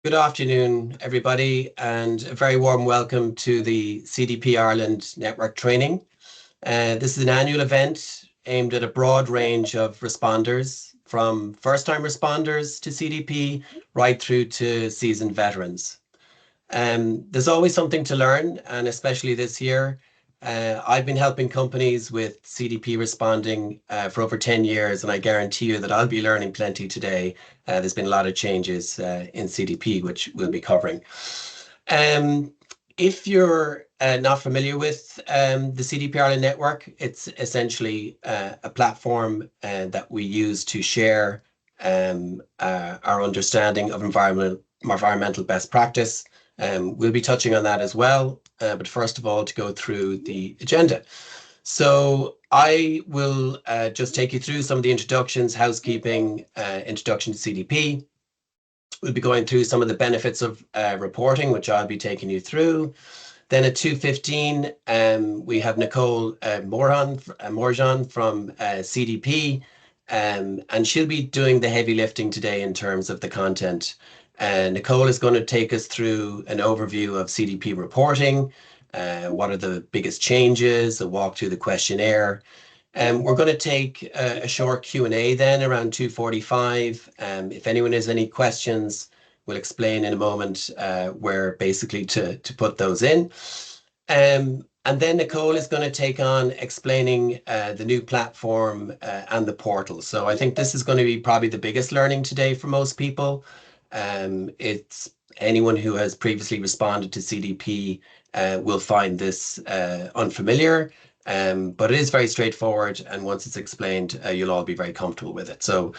Good afternoon, everybody, and a very warm welcome to the CDP Ireland Network training. This is an annual event aimed at a broad range of responders, from first-time responders to CDP right through to seasoned veterans. There's always something to learn, and especially this year, I've been helping companies with CDP responding for over 10 years, and I guarantee you that I'll be learning plenty today. There's been a lot of changes in CDP, which we'll be covering. Um, if you're not familiar with the CDP Ireland Network, it's essentially a platform that we use to share our understanding of environmental best practice. We'll be touching on that as well, but first of all, to go through the agenda. So I will just take you through some of the introductions, housekeeping, introduction to CDP. We'll be going through some of the benefits of reporting, which I'll be taking you through. Then at 2:15, we have Nicole Morjan from CDP, and she'll be doing the heavy lifting today in terms of the content. Nicole is going to take us through an overview of CDP reporting, what are the biggest changes, a walk through the questionnaire. We're going to take a short Q&A then around 2:45. If anyone has any questions, we'll explain in a moment where basically to put those in. And then Nicole is going to take on explaining the new platform and the portal. So I think this is going to be probably the biggest learning today for most people. It's anyone who has previously responded to CDP will find this unfamiliar, but it is very straightforward. And once it's explained, you'll all be very comfortable with it. So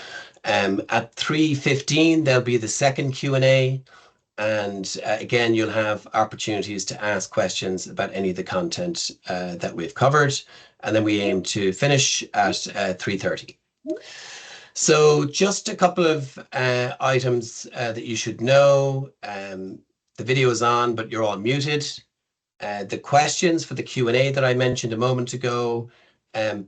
at 3:15, there'll be the second Q&A. And again, you'll have opportunities to ask questions about any of the content that we've covered. And then we aim to finish at 3:30. So just a couple of items that you should know. The video is on, but you're all muted. The questions for the Q&A that I mentioned a moment ago,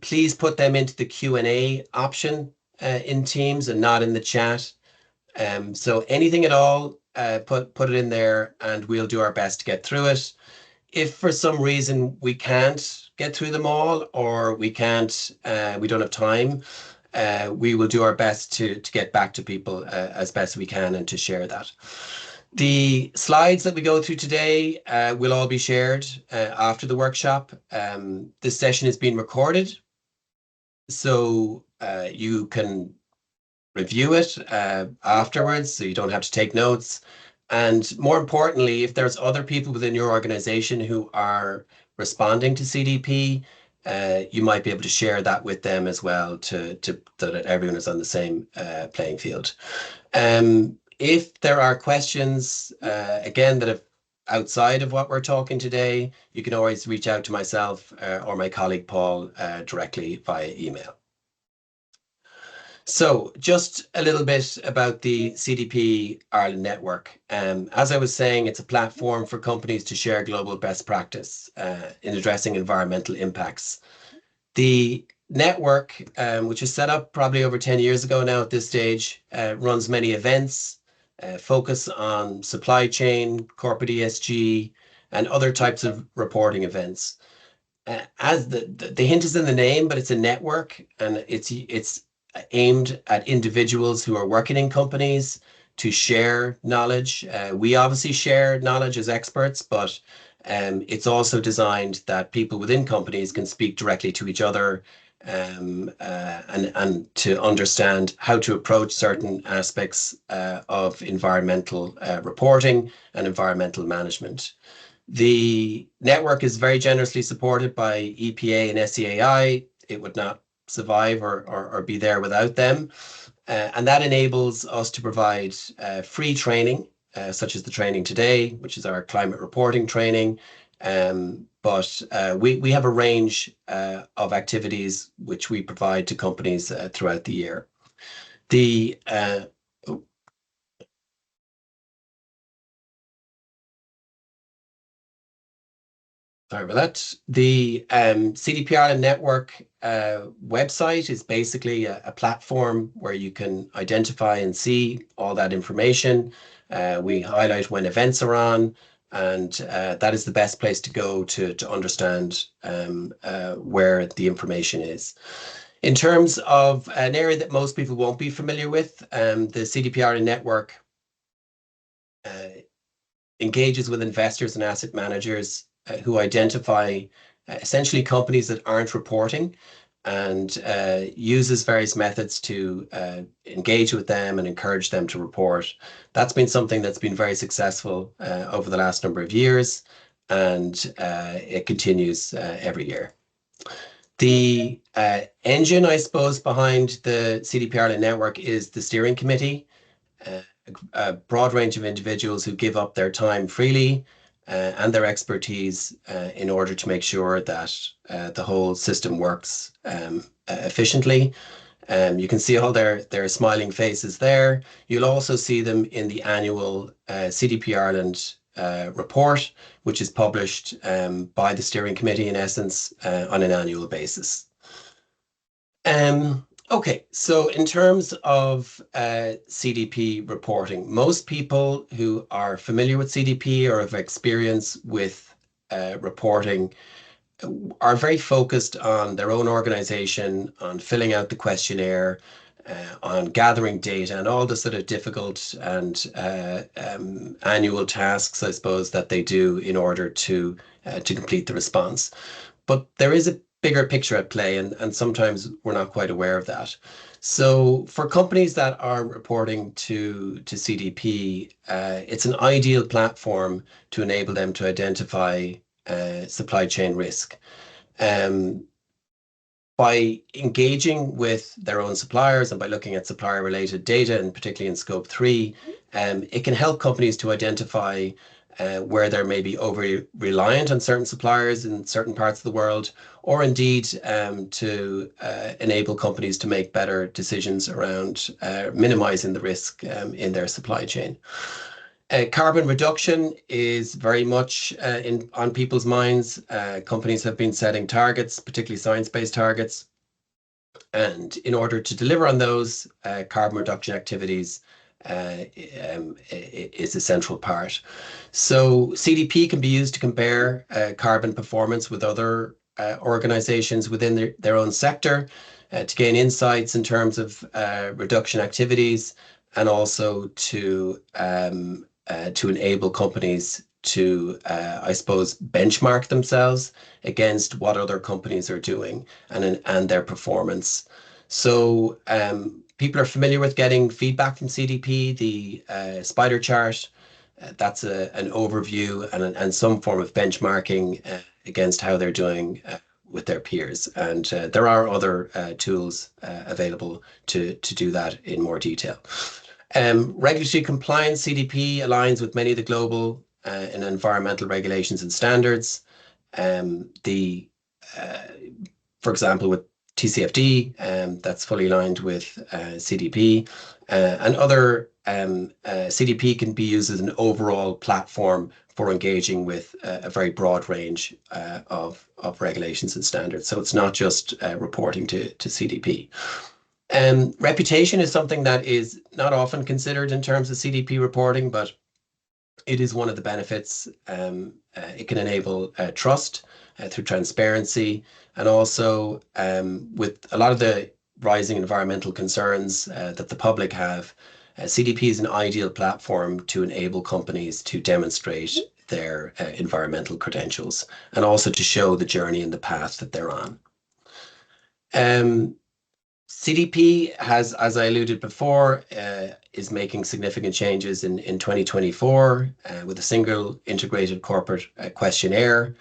please put them into the Q&A option in Teams and not in the chat. So anything at all, put it in there and we'll do our best to get through it. If for some reason we can't get through them all, or we don't have time, we will do our best to get back to people as best we can and to share that. The slides that we go through today will all be shared after the workshop. This session is being recorded, so you can review it afterwards, so you don't have to take notes. And more importantly, if there's other people within your organization who are responding to CDP, you might be able to share that with them as well so that everyone is on the same playing field. If there are questions, again, that are outside of what we're talking today, you can always reach out to myself or my colleague Paul directly via email. So just a little bit about the CDP Ireland Network. As I was saying, it's a platform for companies to share global best practice in addressing environmental impacts. The network, which is set up probably over 10 years ago now at this stage, runs many events, focus on supply chain, corporate ESG, and other types of reporting events. As the hint is in the name, but it's a network, and it's aimed at individuals who are working in companies to share knowledge. We obviously share knowledge as experts, but it's also designed that people within companies can speak directly to each other and to understand how to approach certain aspects of environmental reporting and environmental management. The network is very generously supported by EPA and SEAI. It would not survive or be there without them. And that enables us to provide free training, such as the training today, which is our climate reporting training. But we have a range of activities which we provide to companies throughout the year. The Sorry about that. The CDP Ireland Network website is basically a platform where you can identify and see all that information. We highlight when events are on, and that is the best place to go to understand where the information is. In terms of an area that most people won't be familiar with, the CDP Ireland Network uh, engages with investors and asset managers who identify essentially companies that aren't reporting, and uses various methods to engage with them and encourage them to report. That's been something that's been very successful over the last number of years, and it continues every year. The engine, I suppose, behind the CDP Ireland Network is the steering committee, uh, a broad range of individuals who give up their time freely and their expertise in order to make sure that the whole system works efficiently. You can see all their smiling faces there. You'll also see them in the annual CDP Ireland report, which is published by the steering committee, in essence, on an annual basis. Okay, so in terms of CDP reporting, most people who are familiar with CDP or have experience with reporting are very focused on their own organization, on filling out the questionnaire, on gathering data, and all the sort of difficult and annual tasks, I suppose, that they do in order to complete the response. But there is a bigger picture at play, and sometimes we're not quite aware of that. So for companies that are reporting to CDP, it's an ideal platform to enable them to identify supply chain risk. Um, by engaging with their own suppliers and by looking at supplier related data, and particularly in scope 3, it can help companies to identify where they're maybe over reliant on certain suppliers in certain parts of the world, or indeed to enable companies to make better decisions around minimizing the risk in their supply chain. Carbon reduction is very much on people's minds. Companies have been setting targets, particularly science-based targets, and in order to deliver on those, carbon reduction activities is a central part. So CDP can be used to compare carbon performance with other organizations within their own sector to gain insights in terms of reduction activities, and also to enable companies to, I suppose, benchmark themselves against what other companies are doing and their performance. So people are familiar with getting feedback from CDP, the spider chart. That's an overview and some form of benchmarking against how they're doing with their peers. And there are other tools available to do that in more detail. Regulatory compliance, CDP aligns with many of the global and environmental regulations and standards. For example, with TCFD, that's fully aligned with CDP, and other CDP can be used as an overall platform for engaging with a very broad range of regulations and standards. So it's not just reporting to CDP. Reputation is something that is not often considered in terms of CDP reporting, but it is one of the benefits. It can enable trust through transparency, and also with a lot of the rising environmental concerns that the public have, CDP is an ideal platform to enable companies to demonstrate their environmental credentials and also to show the journey and the path that they're on. CDP has, as I alluded before, is making significant changes in 2024 with a single integrated corporate questionnaire.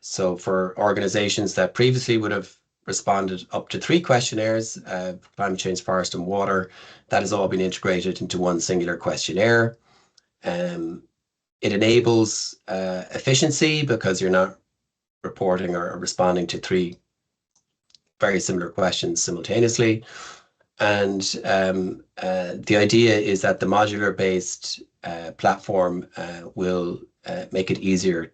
So for organizations that previously would have responded up to 3 questionnaires, climate change, forest and water, that has all been integrated into one singular questionnaire. It enables efficiency because you're not reporting or responding to 3 very similar questions simultaneously. And the idea is that the modular based platform will make it easier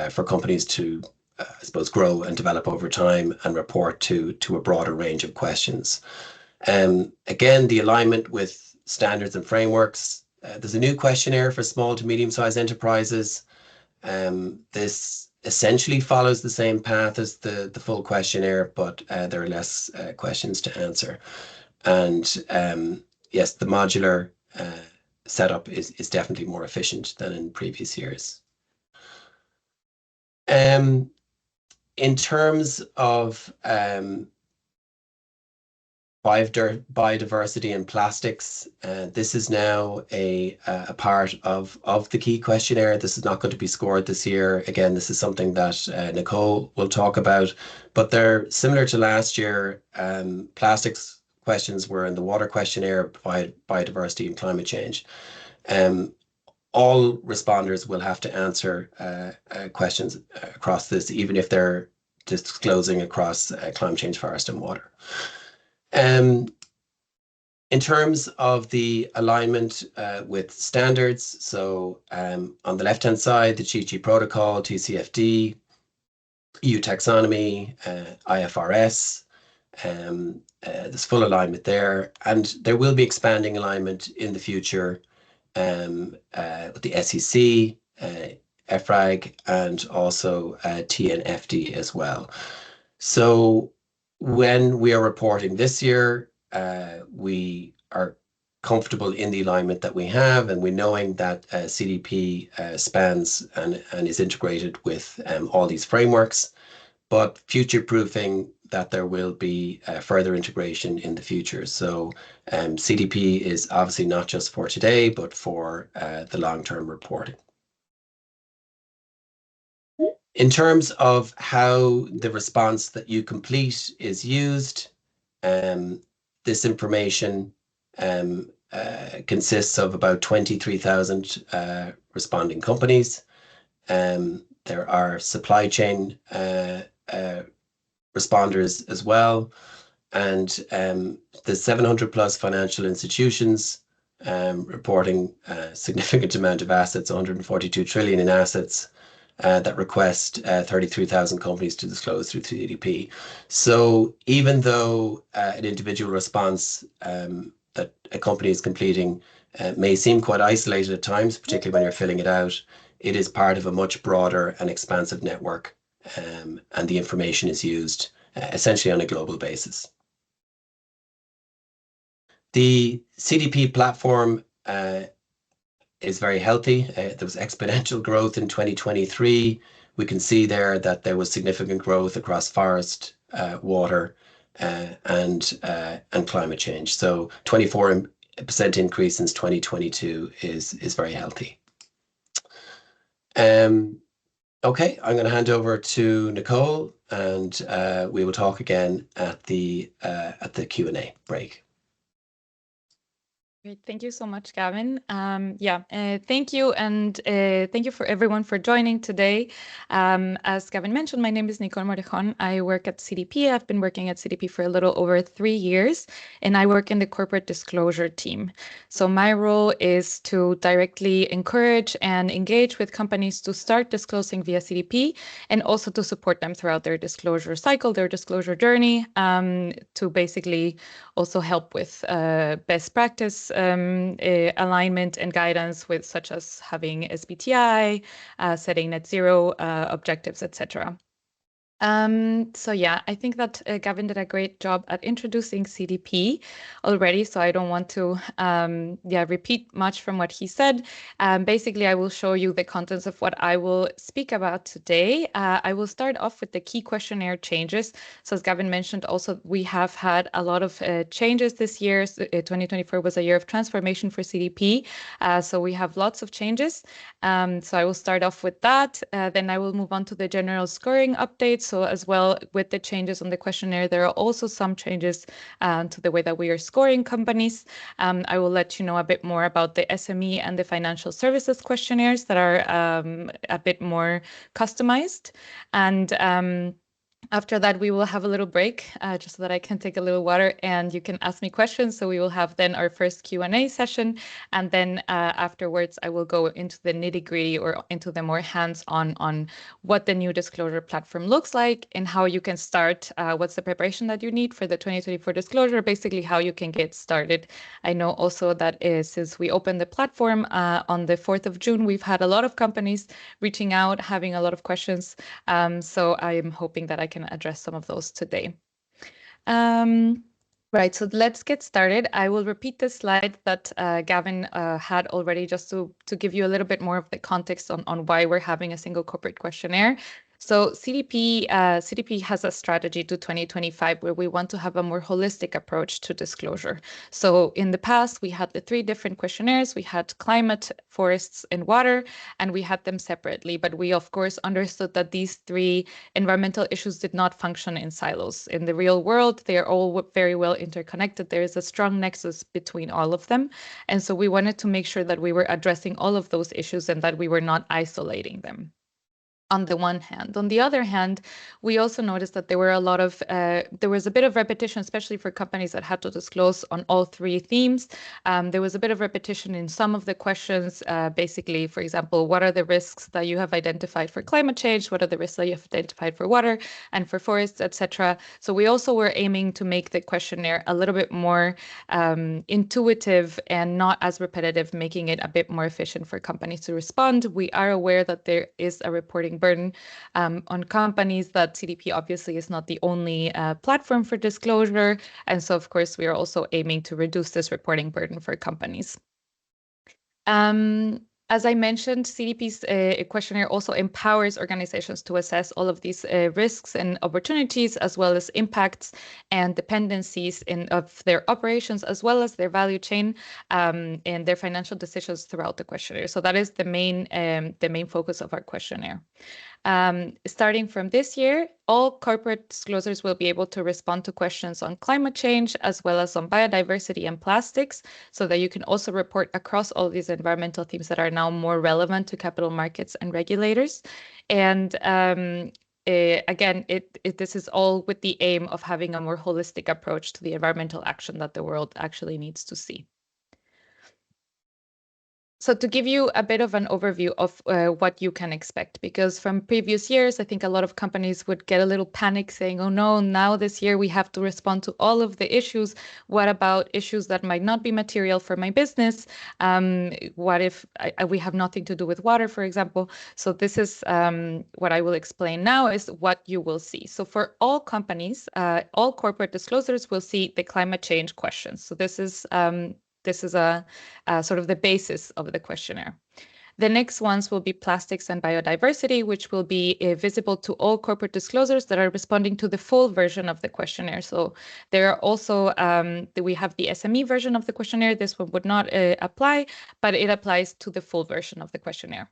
for companies to, I suppose, grow and develop over time and report to a broader range of questions. Again, the alignment with standards and frameworks. There's a new questionnaire for small to medium-sized enterprises. This essentially follows the same path as the full questionnaire, but there are less questions to answer. And yes, the modular setup is definitely more efficient than in previous years. In terms of biodiversity and plastics, this is now a part of the key questionnaire. This is not going to be scored this year. Again, this is something that Nicole will talk about, but they're similar to last year. Plastics questions were in the water questionnaire, biodiversity and climate change. All responders will have to answer questions across this, even if they're disclosing across climate change, forest and water. In terms of the alignment with standards, so on the left-hand side, the Chi-Chi Protocol, TCFD, EU Taxonomy, IFRS, there's full alignment there, and there will be expanding alignment in the future with the SEC, EFRAG, and also TNFD as well. So when we are reporting this year, we are comfortable in the alignment that we have, and we knowing that CDP spans and is integrated with all these frameworks, but future-proofing that there will be further integration in the future. So CDP is obviously not just for today, but for the long-term reporting. In terms of how the response that you complete is used, this information consists of about 23,000 responding companies. There are supply chain responders as well, and the 700 plus financial institutions reporting a significant amount of assets, 142 trillion in assets, that request 33,000 companies to disclose through CDP. So even though an individual response that a company is completing may seem quite isolated at times, particularly when you're filling it out, it is part of a much broader and expansive network, and the information is used essentially on a global basis. The CDP platform is very healthy. There was exponential growth in 2023. We can see there that there was significant growth across forest, water, and climate change. So 24% increase since 2022 is very healthy. Okay, I'm going to hand over to Nicole, and we will talk again at the Q&A break. Great. Thank you so much, Gavin. Thank you, and thank you for everyone for joining today. As Gavin mentioned, my name is Nicole Morejon. I work at CDP. I've been working at CDP for a little over 3 years, and I work in the corporate disclosure team. So my role is to directly encourage and engage with companies to start disclosing via CDP, and also to support them throughout their disclosure cycle, their disclosure journey, to basically also help with best practice alignment and guidance, with such as having SBTI, setting net zero objectives, etc. So yeah, I think that Gavin did a great job at introducing CDP already, so I don't want to repeat much from what he said. Basically, I will show you the contents of what I will speak about today. I will start off with the key questionnaire changes. So as Gavin mentioned, also we have had a lot of changes this year. 2024 was a year of transformation for CDP, so we have lots of changes. So I will start off with that. Then I will move on to the general scoring updates. So as well, with the changes on the questionnaire, there are also some changes to the way that we are scoring companies. I will let you know a bit more about the SME and the financial services questionnaires that are a bit more customized. And After that, we will have a little break just so that I can take a little water and you can ask me questions. So we will have then our first Q&A session. And then afterwards, I will go into the nitty-gritty or into the more hands-on on what the new disclosure platform looks like and how you can start, what's the preparation that you need for the 2024 disclosure, basically how you can get started. I know also that since we opened the platform on the 4th of June, we've had a lot of companies reaching out, having a lot of questions. So I'm hoping that I can address some of those today. Right, so let's get started. I will repeat the slide that Gavin had already just to give you a little bit more of the context on why we're having a single corporate questionnaire. So CDP has a strategy to 2025 where we want to have a more holistic approach to disclosure. So in the past, we had the 3 different questionnaires. We had climate, forests, and water, and we had them separately. But we, of course, understood that these 3 environmental issues did not function in silos. In the real world, they are all very well interconnected. There is a strong nexus between all of them. And so we wanted to make sure that we were addressing all of those issues and that we were not isolating them. On the one hand. On the other hand, we also noticed that there was a bit of repetition, especially for companies that had to disclose on all 3 themes. There was a bit of repetition in some of the questions, basically, for example, what are the risks that you have identified for climate change? What are the risks that you have identified for water and for forests, etc.? So we also were aiming to make the questionnaire a little bit more intuitive and not as repetitive, making it a bit more efficient for companies to respond. We are aware that there is a reporting burden on companies, that CDP obviously is not the only platform for disclosure. And so, of course, we are also aiming to reduce this reporting burden for companies. As I mentioned, CDP's questionnaire also empowers organizations to assess all of these risks and opportunities, as well as impacts and dependencies of their operations, as well as their value chain and their financial decisions throughout the questionnaire. So that is the main focus of our questionnaire. Starting from this year, all corporate disclosures will be able to respond to questions on climate change, as well as on biodiversity and plastics, so that you can also report across all these environmental themes that are now more relevant to capital markets and regulators. And again, this is all with the aim of having a more holistic approach to the environmental action that the world actually needs to see. So to give you a bit of an overview of what you can expect, because from previous years, I think a lot of companies would get a little panic saying, oh no, now this year we have to respond to all of the issues. What about issues that might not be material for my business? What if we have nothing to do with water, for example? So this is what I will explain now is what you will see. So for all companies, all corporate disclosures will see the climate change questions. So this is a sort of the basis of the questionnaire. The next ones will be plastics and biodiversity, which will be visible to all corporate disclosures that are responding to the full version of the questionnaire. So there are also, we have the SME version of the questionnaire. This one would not apply, but it applies to the full version of the questionnaire.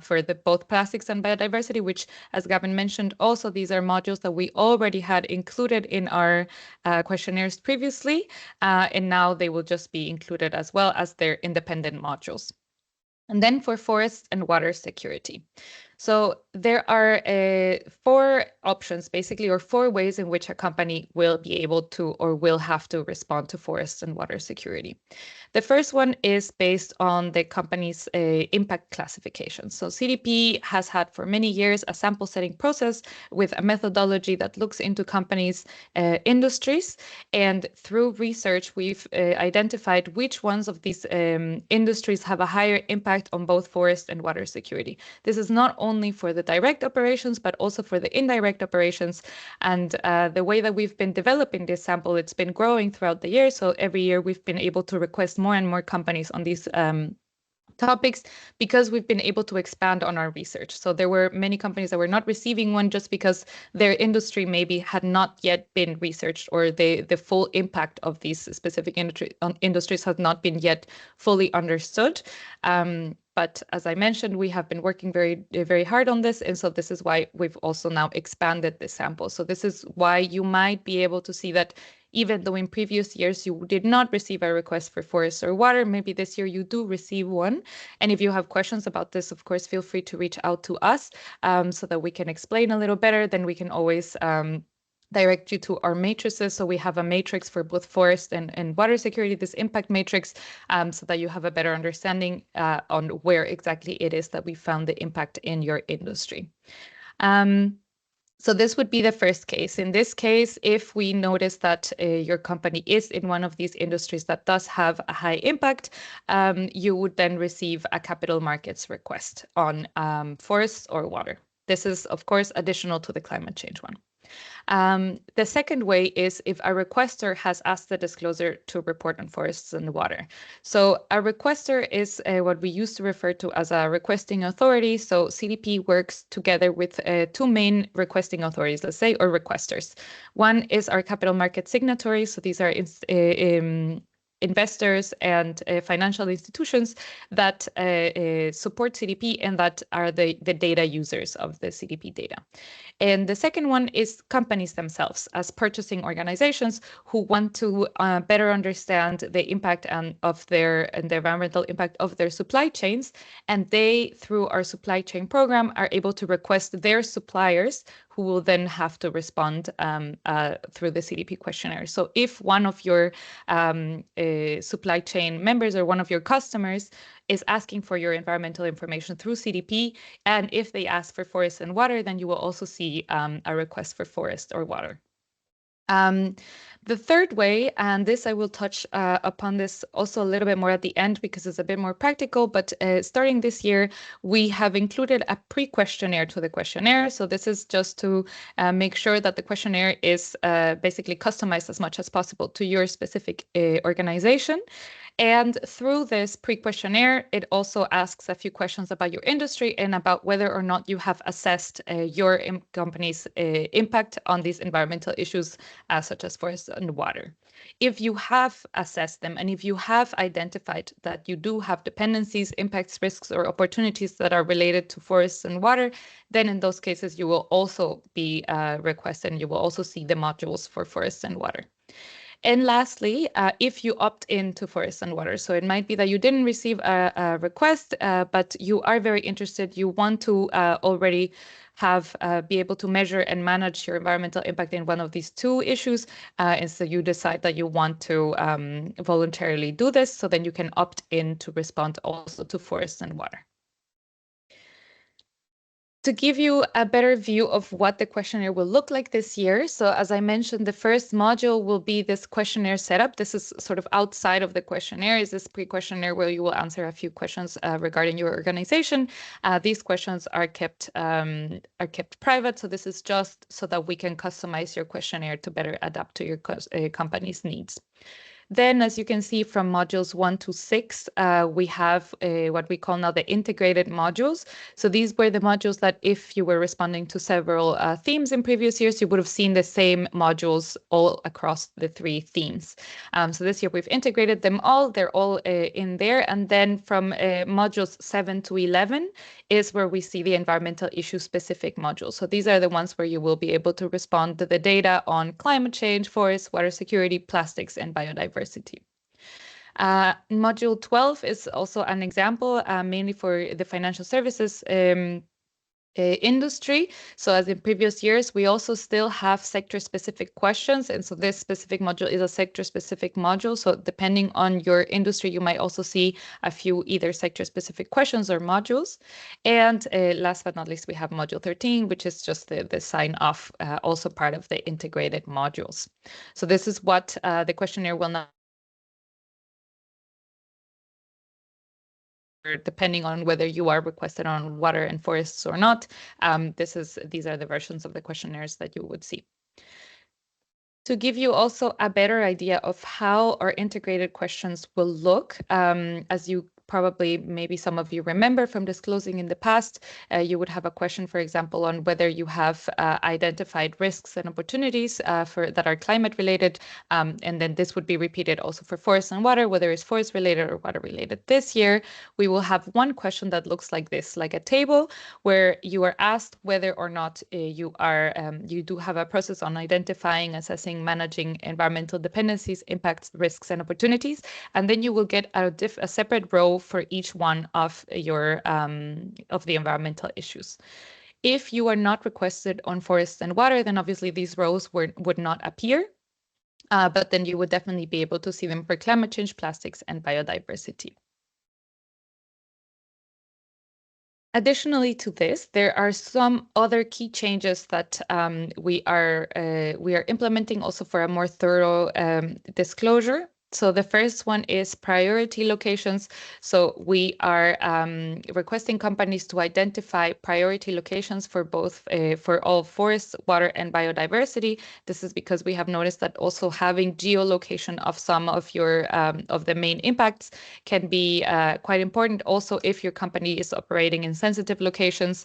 For both plastics and biodiversity, which, as Gavin mentioned, also these are modules that we already had included in our questionnaires previously, and now they will just be included as well as their independent modules. And then for forests and water security. So there are 4 options, basically, or 4 ways in which a company will be able to or will have to respond to forests and water security. The first one is based on the company's impact classification. So CDP has had for many years a sample setting process with a methodology that looks into companies' industries. And through research, we've identified which ones of these industries have a higher impact on both forest and water security. This is not only for the direct operations, but also for the indirect operations. And the way that we've been developing this sample, it's been growing throughout the year. So every year we've been able to request more and more companies on these topics because we've been able to expand on our research. So there were many companies that were not receiving one just because their industry maybe had not yet been researched, or the full impact of these specific industries has not been yet fully understood. but as I mentioned, we have been working very hard on this. And so this is why we've also now expanded the sample. So this is why you might be able to see that even though in previous years you did not receive a request for forest or water, maybe this year you do receive one. And if you have questions about this, of course, feel free to reach out to us so that we can explain a little better. Then we can always direct you to our matrices. So we have a matrix for both forest and water security, this impact matrix, so that you have a better understanding on where exactly it is that we found the impact in your industry. So this would be the first case. In this case, if we notice that your company is in one of these industries that does have a high impact, you would then receive a capital markets request on forests or water. This is, of course, additional to the climate change one. The second way is if a requester has asked the discloser to report on forests and water. So a requester is what we used to refer to as a requesting authority. So CDP works together with two main requesting authorities, let's say, or requesters. One is our capital market signatories. So these are investors and financial institutions that support CDP and that are the data users of the CDP data. And the second one is companies themselves as purchasing organizations who want to better understand the impact of the environmental impact of their supply chains. And they, through our supply chain program, are able to request their suppliers who will then have to respond through the CDP questionnaire. So if one of your supply chain members or one of your customers is asking for your environmental information through CDP, and if they ask for forest and water, then you will also see a request for forest or water. The third way, and this I will touch upon this also a little bit more at the end because it's a bit more practical, but starting this year, we have included a pre-questionnaire to the questionnaire. So this is just to make sure that the questionnaire is basically customized as much as possible to your specific organization. And through this pre-questionnaire, it also asks a few questions about your industry and about whether or not you have assessed your company's impact on these environmental issues, such as forest and water. If you have assessed them and if you have identified that you do have dependencies, impacts, risks, or opportunities that are related to forests and water, then in those cases, you will also be requested and you will also see the modules for forests and water. And lastly, if you opt into forest and water, so it might be that you didn't receive a request, but you are very interested, you want to already be able to measure and manage your environmental impact in one of these two issues. And so you decide that you want to voluntarily do this, so then you can opt in to respond also to forest and water. To give you a better view of what the questionnaire will look like this year. So as I mentioned, the first module will be this questionnaire setup. This is sort of outside of the questionnaire, is this pre-questionnaire where you will answer a few questions regarding your organization. These questions are kept private. So this is just so that we can customize your questionnaire to better adapt to your company's needs. Then, as you can see from modules 1 to 6, we have what we call now the integrated modules. So these were the modules that if you were responding to several themes in previous years, you would have seen the same modules all across the 3 themes. So this year we've integrated them all. They're all in there. And then from modules 7 to 11 is where we see the environmental issue specific modules. So these are the ones where you will be able to respond to the data on climate change, forests, water security, plastics, and biodiversity. Module 12 is also an example, mainly for the financial services industry. So as in previous years, we also still have sector-specific questions. And so this specific module is a sector-specific module. So depending on your industry, you might also see a few either sector-specific questions or modules. And last but not least, we have module 13, which is just the sign-off, also part of the integrated modules. So this is what the questionnaire will now, depending on whether you are requested on water and forests or not. These are the versions of the questionnaires that you would see. To give you also a better idea of how our integrated questions will look, as you probably maybe some of you remember from disclosing in the past, you would have a question, for example, on whether you have identified risks and opportunities that are climate related. And then this would be repeated also for forest and water, whether it's forest related or water related. This year, we will have one question that looks like this, like a table where you are asked whether or not you do have a process on identifying, assessing, managing environmental dependencies, impacts, risks, and opportunities. And then you will get a separate row for each one of your of the environmental issues. If you are not requested on forests and water, then obviously these rows would not appear. But then you would definitely be able to see them for climate change, plastics, and biodiversity. Additionally to this, there are some other key changes that we are implementing also for a more thorough disclosure. So the first one is priority locations. So we are requesting companies to identify priority locations for both for all forests, water, and biodiversity. This is because we have noticed that also having geolocation of some of your of the main impacts can be quite important. Also, if your company is operating in sensitive locations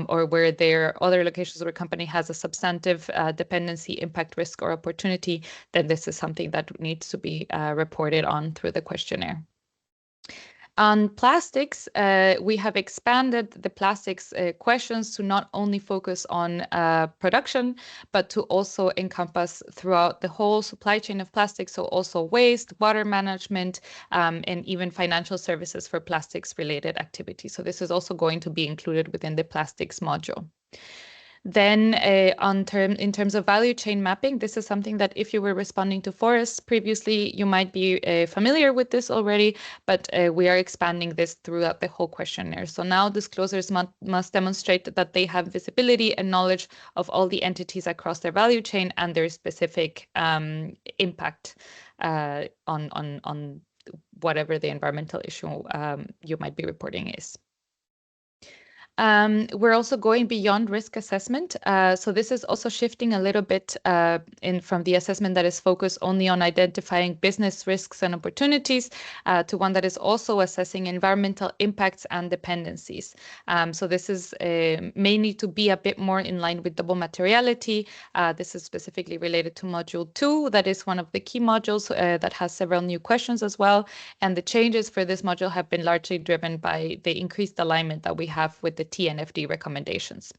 or where there are other locations where a company has a substantive dependency, impact, risk, or opportunity, then this is something that needs to be reported on through the questionnaire. On plastics, we have expanded the plastics questions to not only focus on production, but to also encompass throughout the whole supply chain of plastics, so also waste, water management, and even financial services for plastics-related activities. So this is also going to be included within the plastics module. Then in terms of value chain mapping, this is something that if you were responding to forests previously, you might be familiar with this already, but we are expanding this throughout the whole questionnaire. So now disclosures must demonstrate that they have visibility and knowledge of all the entities across their value chain and their specific impact on whatever the environmental issue you might be reporting is. We're also going beyond risk assessment. So this is also shifting a little bit from the assessment that is focused only on identifying business risks and opportunities to one that is also assessing environmental impacts and dependencies. So this is mainly to be a bit more in line with double materiality. This is specifically related to Module 2. That is one of the key modules that has several new questions as well. And the changes for this module have been largely driven by the increased alignment that we have with the TNFD recommendations.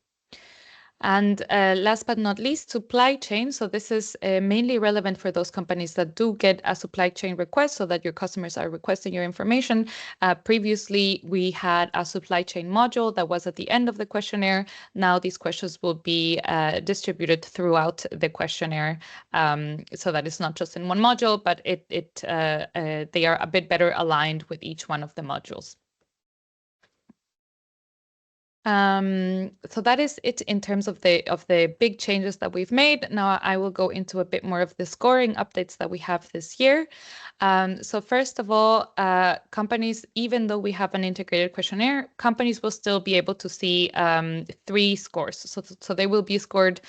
And last but not least, supply chain. So this is mainly relevant for those companies that do get a supply chain request so that your customers are requesting your information. Previously, we had a supply chain module that was at the end of the questionnaire. Now these questions will be distributed throughout the questionnaire so that it's not just in one module, but they are a bit better aligned with each one of the modules. So that is it in terms of the big changes that we've made. Now I will go into a bit more of the scoring updates that we have this year. So first of all, companies, even though we have an integrated questionnaire, companies will still be able to see 3 scores. So they will be scored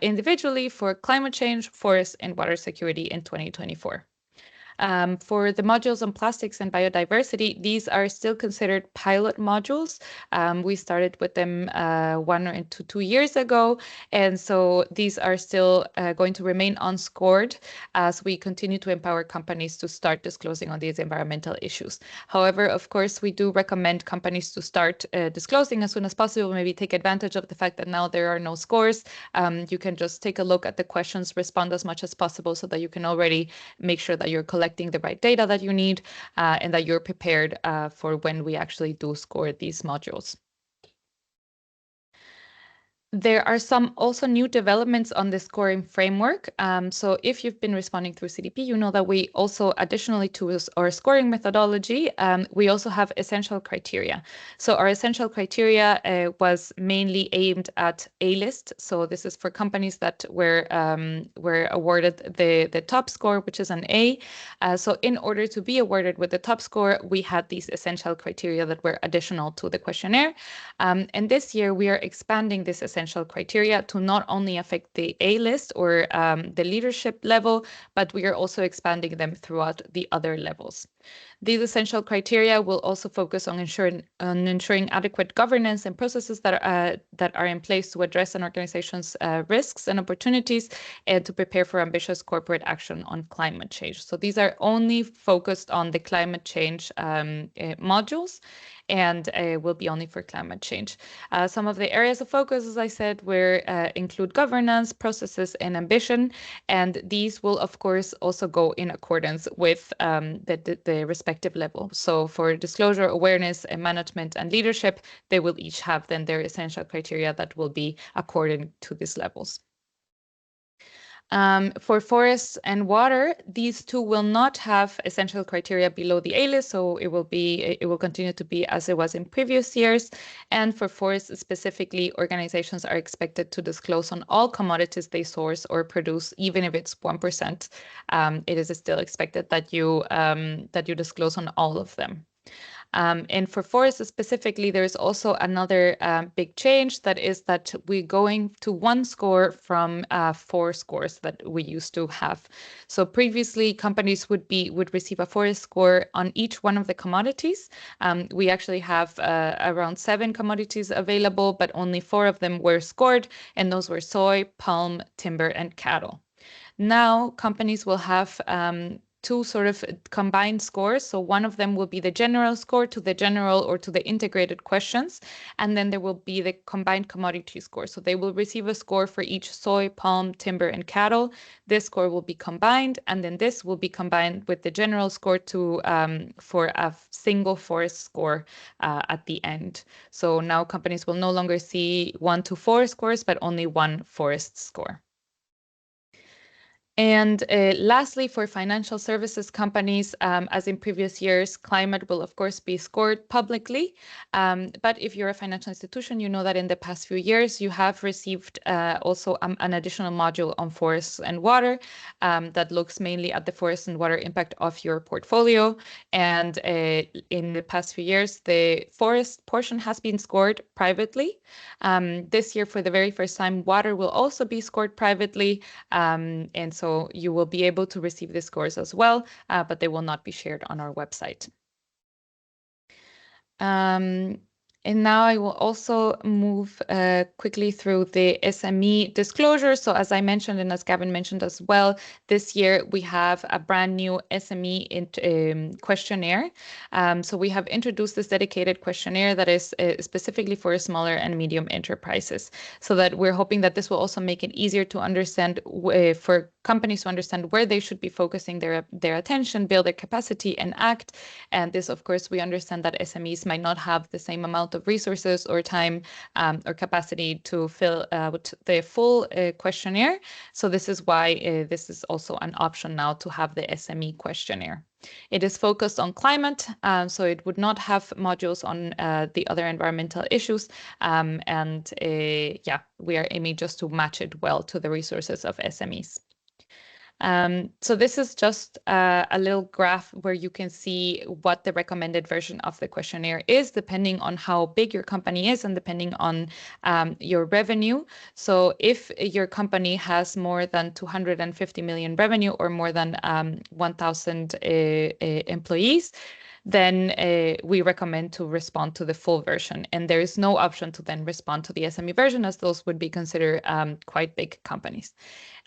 individually for climate change, forest, and water security in 2024. For the modules on plastics and biodiversity, these are still considered pilot modules. We started with them 1 to 2 years ago, and so these are still going to remain unscored as we continue to empower companies to start disclosing on these environmental issues. However, of course, we do recommend companies to start disclosing as soon as possible, maybe take advantage of the fact that now there are no scores. You can just take a look at the questions, respond as much as possible so that you can already make sure that you're collecting the right data that you need and that you're prepared for when we actually do score these modules. There are some also new developments on the scoring framework. So if you've been responding through CDP, you know that we also, additionally to our scoring methodology, we also have essential criteria. So our essential criteria was mainly aimed at A-list. So this is for companies that were awarded the top score, which is an A. So in order to be awarded with the top score, we had these essential criteria that were additional to the questionnaire. And this year we are expanding this essential essential criteria to not only affect the A list or the leadership level, but we are also expanding them throughout the other levels. These essential criteria will also focus on ensuring adequate governance and processes that are in place to address an organization's risks and opportunities and to prepare for ambitious corporate action on climate change. So these are only focused on the climate change modules and will be only for climate change. Some of the areas of focus, as I said, will include governance, processes, and ambition. And these will, of course, also go in accordance with the respective level. So for disclosure, awareness, and management and leadership, they will each have then their essential criteria that will be according to these levels. For forests and water, these two will not have essential criteria below the A list, so it will continue to be as it was in previous years. And for forests specifically, organizations are expected to disclose on all commodities they source or produce, even if it's 1%. It is still expected that you disclose on all of them. And for forests specifically, there's also another big change, that is that we're going to 1 score from 4 scores that we used to have. So previously, companies would receive a forest score on each one of the commodities. We actually have around 7 commodities available, but only 4 of them were scored, and those were soy, palm, timber, and cattle. Now, companies will have 2 sort of combined scores. So one of them will be the general score to the general or to the integrated questions. And then there will be the combined commodity score. So they will receive a score for each soy, palm, timber, and cattle. This score will be combined. And then this will be combined with the general score for a single forest score at the end. So now companies will no longer see 1 to 4 scores, but only 1 forest score. And lastly, for financial services companies, as in previous years, climate will, of course, be scored publicly. But if you're a financial institution, you know that in the past few years, you have received also an additional module on forests and water that looks mainly at the forest and water impact of your portfolio. And in the past few years, the forest portion has been scored privately. This year, for the very first time, water will also be scored privately. And so you will be able to receive the scores as well, but they will not be shared on our website. And now I will also move quickly through the SME disclosure. So as I mentioned, and as Gavin mentioned as well, this year we have a brand new SME questionnaire. So we have introduced this dedicated questionnaire that is specifically for smaller and medium enterprises, so that we're hoping that this will also make it easier to understand for companies to understand where they should be focusing their attention, build their capacity, and act. And this, of course, we understand that SMEs might not have the same amount of resources or time or capacity to fill out the full questionnaire. So this is why this is also an option now to have the SME questionnaire. It is focused on climate, so it would not have modules on the other environmental issues. Yeah, we are aiming just to match it well to the resources of SMEs. So this is just a little graph where you can see what the recommended version of the questionnaire is, depending on how big your company is and depending on your revenue. So if your company has more than 250 million revenue or more than 1,000 employees, then we recommend to respond to the full version. And there is no option to then respond to the SME version, as those would be considered quite big companies.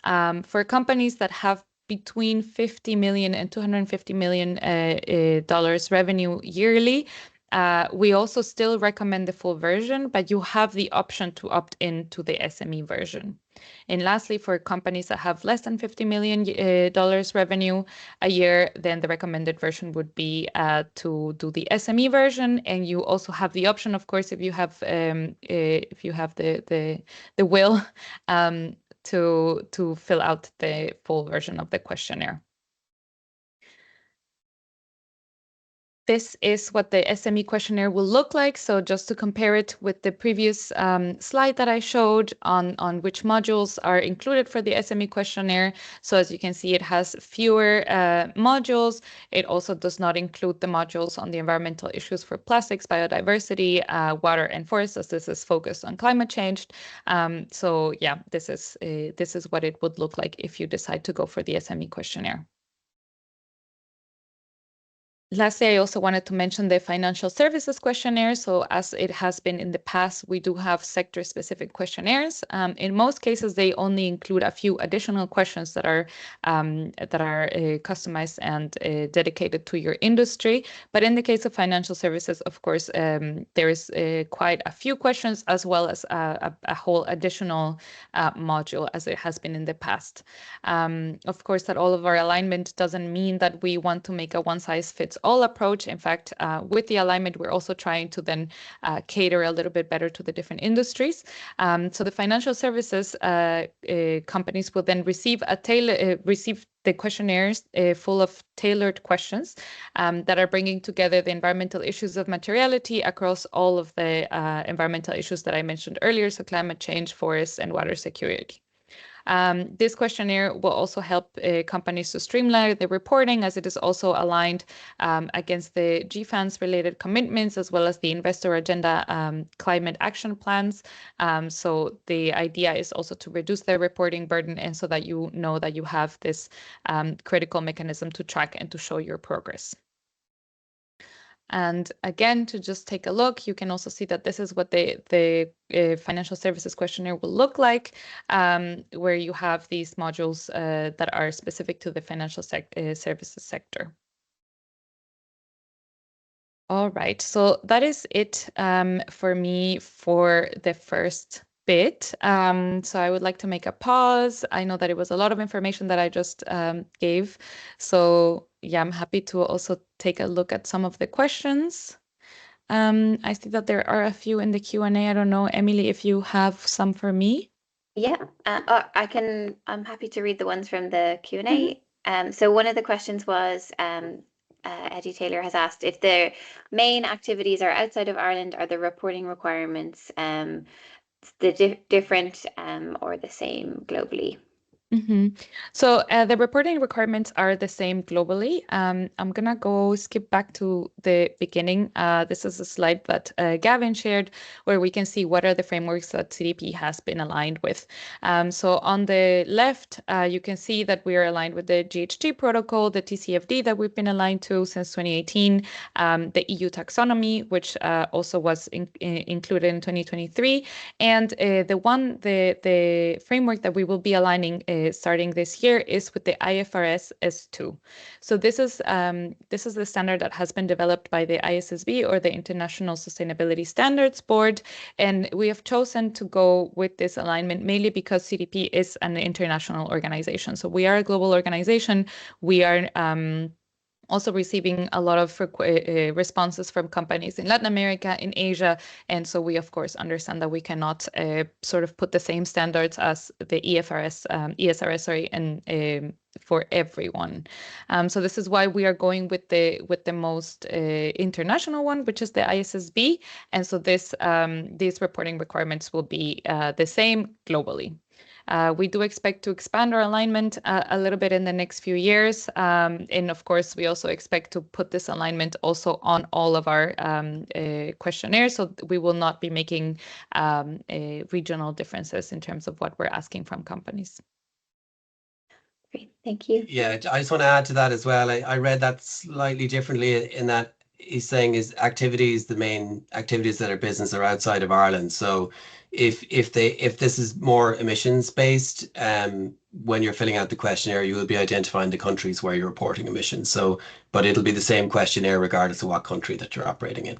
For companies that have between 50 million and 250 million dollars revenue yearly, we also still recommend the full version, but you have the option to opt in to the SME version. And lastly, for companies that have less than 50 million dollars revenue a year, then the recommended version would be to do the SME version. And you also have the option, of course, if you have the will to fill out the full version of the questionnaire. this is what the SME questionnaire will look like. So just to compare it with the previous slide that I showed on which modules are included for the SME questionnaire. So as you can see, it has fewer modules. It also does not include the modules on the environmental issues for plastics, biodiversity, water and forests, as this is focused on climate change. So yeah, this is what it would look like if you decide to go for the SME questionnaire. Lastly, I also wanted to mention the financial services questionnaire. So as it has been in the past, we do have sector-specific questionnaires. In most cases, they only include a few additional questions that are customized and dedicated to your industry. But in the case of financial services, of course, there is quite a few questions as well as a whole additional module as it has been in the past. Of course, that all of our alignment doesn't mean that we want to make a one-size-fits-all approach. In fact, with the alignment, we're also trying to then cater a little bit better to the different industries. So the financial services companies will then receive the questionnaires full of tailored questions that are bringing together the environmental issues of materiality across all of the environmental issues that I mentioned earlier, so climate change, forest, and water security. This questionnaire will also help companies to streamline the reporting, as it is also aligned against the GFANZ related commitments, as well as the investor agenda climate action plans. So the idea is also to reduce their reporting burden, and so that you know that you have this critical mechanism to track and to show your progress. And again, to just take a look, you can also see that this is what the financial services questionnaire will look like, where you have these modules that are specific to the financial services sector. All right, so that is it for me for the first bit. So I would like to make a pause. I know that it was a lot of information that I just gave. So yeah, I'm happy to also take a look at some of the questions. I see that there are a few in the Q&A. I don't know, Emily, if you have some for me. Yeah, I'm happy to read the ones from the Q&A. So one of the questions was, Eddie Taylor has asked if the main activities are outside of Ireland, are the reporting requirements different or the same globally? So the reporting requirements are the same globally. I'm gonna go skip back to the beginning. This is a slide that Gavin shared, where we can see what are the frameworks that CDP has been aligned with. So on the left, you can see that we are aligned with the GHG protocol, the TCFD that we've been aligned to since 2018, the EU taxonomy, which also was included in 2023, and the framework that we will be aligning starting this year is with the IFRS S2. So this is the standard that has been developed by the ISSB, or the International Sustainability Standards Board, and we have chosen to go with this alignment mainly because CDP is an international organization. So we are a global organization. We are also receiving a lot of responses from companies in Latin America, in Asia, and so we of course understand that we cannot sort of put the same standards as the ESRS, sorry, and for everyone. So this is why we are going with the most international one, which is the ISSB, and so these reporting requirements will be the same globally. We do expect to expand our alignment a little bit in the next few years. And of course, we also expect to put this alignment also on all of our questionnaires. So we will not be making regional differences in terms of what we're asking from companies. Great, thank you. Yeah, I just want to add to that as well. I read that slightly differently, in that he's saying his activities, the main activities that are business, are outside of Ireland. So if this is more emissions based, when you're filling out the questionnaire, you will be identifying the countries where you're reporting emissions. So, but it'll be the same questionnaire regardless of what country that you're operating in.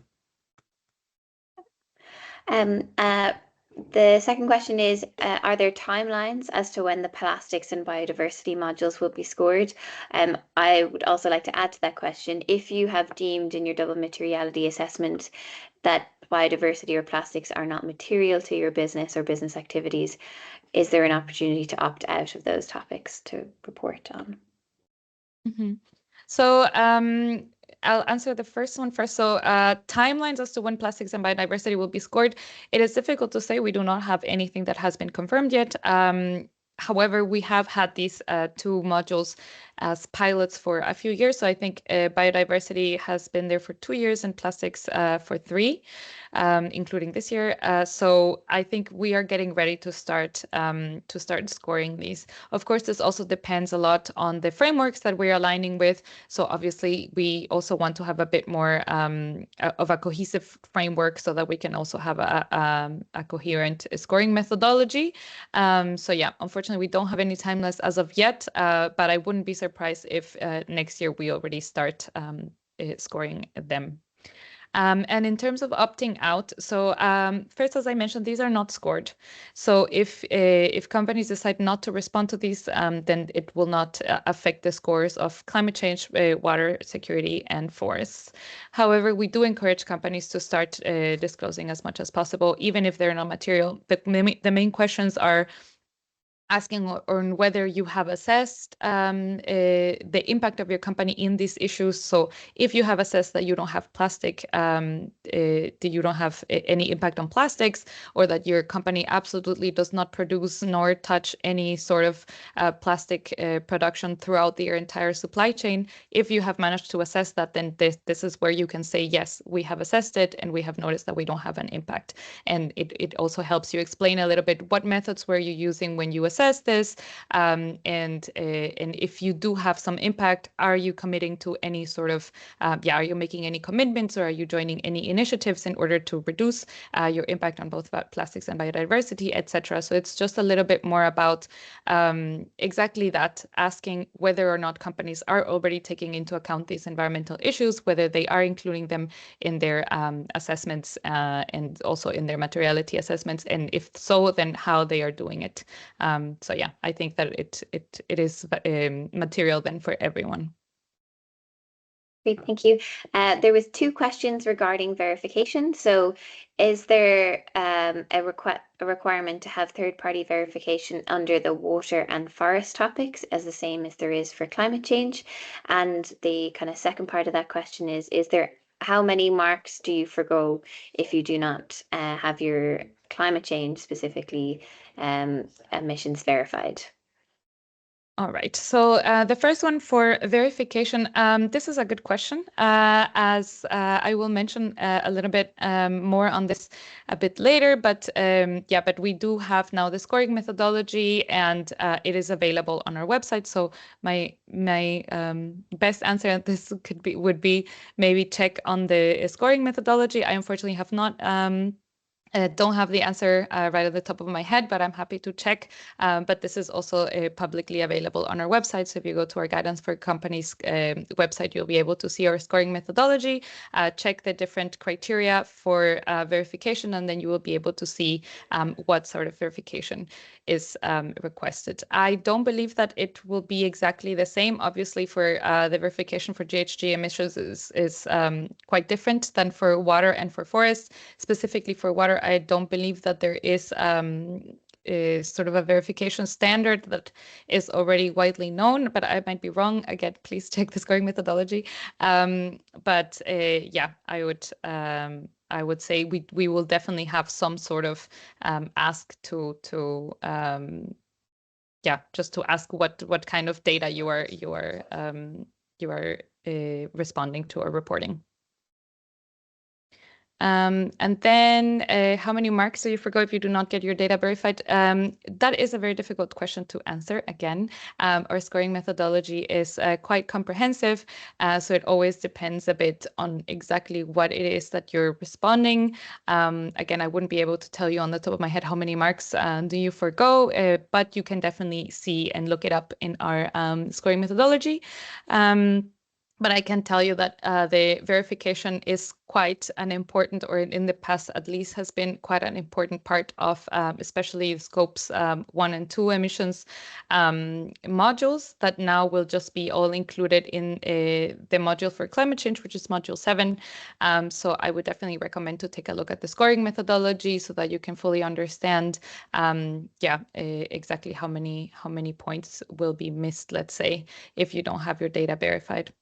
The second question is, are there timelines as to when the plastics and biodiversity modules will be scored? I would also like to add to that question, if you have deemed in your double materiality assessment that biodiversity or plastics are not material to your business or business activities, is there an opportunity to opt out of those topics to report on? So I'll answer the first one first. So timelines as to when plastics and biodiversity will be scored. It is difficult to say. We do not have anything that has been confirmed yet. However, we have had these two modules as pilots for a few years. So I think biodiversity has been there for 2 years and plastics for 3, including this year. So I think we are getting ready to start scoring these. Of course, this also depends a lot on the frameworks that we're aligning with. So obviously, we also want to have a bit more of a cohesive framework so that we can also have a coherent scoring methodology. So yeah, unfortunately, we don't have any timelines as of yet, but I wouldn't be surprised if next year we already start scoring them. And in terms of opting out, so first, as I mentioned, these are not scored. So if companies decide not to respond to these, then it will not affect the scores of climate change, water security, and forests. However, we do encourage companies to start disclosing as much as possible, even if they're not material. The main questions are asking on whether you have assessed the impact of your company in these issues. So if you have assessed that you don't have plastic, that you don't have any impact on plastics, or that your company absolutely does not produce nor touch any sort of plastic production throughout your entire supply chain, if you have managed to assess that, then this is where you can say, yes, we have assessed it and we have noticed that we don't have an impact. And it also helps you explain a little bit what methods were you using when you assess this, and if you do have some impact, are you committing to any sort of are you making any commitments, or are you joining any initiatives in order to reduce your impact on both plastics and biodiversity, etc. So it's just a little bit more about exactly that, asking whether or not companies are already taking into account these environmental issues, whether they are including them in their assessments and also in their materiality assessments, and if so, then how they are doing it. So yeah, I think that it is material then for everyone. Great, thank you. There was 2 questions regarding verification. So is there a requirement to have third-party verification under the water and forest topics as the same as there is for climate change? And the kind of second part of that question is there, how many marks do you forgo if you do not have your climate change, specifically emissions, verified? All right. So the first one for verification, this is a good question, as I will mention a little bit more on this a bit later. But but we do have now the scoring methodology, and it is available on our website. So my best answer at this would be maybe check on the scoring methodology. I unfortunately have not. Don't have the answer right at the top of my head, but I'm happy to check. But this is also publicly available on our website. So if you go to our Guidance for Companies website, you'll be able to see our scoring methodology, check the different criteria for verification, and then you will be able to see what sort of verification is requested. I don't believe that it will be exactly the same. Obviously, for the verification for GHG emissions is quite different than for water and for forests. Specifically for water, I don't believe that there is sort of a verification standard that is already widely known, but I might be wrong. Again, please check the scoring methodology. But I would say we will definitely have some sort of ask to just to ask what kind of data you are responding to or reporting. And then how many marks do you forgo if you do not get your data verified? That is a very difficult question to answer. Again, our scoring methodology is quite comprehensive, so it always depends a bit on exactly what it is that you're responding. Again, I wouldn't be able to tell you on the top of my head how many marks do you forgo, but you can definitely see and look it up in our scoring methodology. But I can tell you that the verification is quite an important, or in the past at least has been quite an important part of especially scopes 1 and 2 emissions modules that now will just be all included in the module for climate change, which is module 7. So I would definitely recommend to take a look at the scoring methodology so that you can fully understand exactly how many points will be missed, let's say, if you don't have your data verified.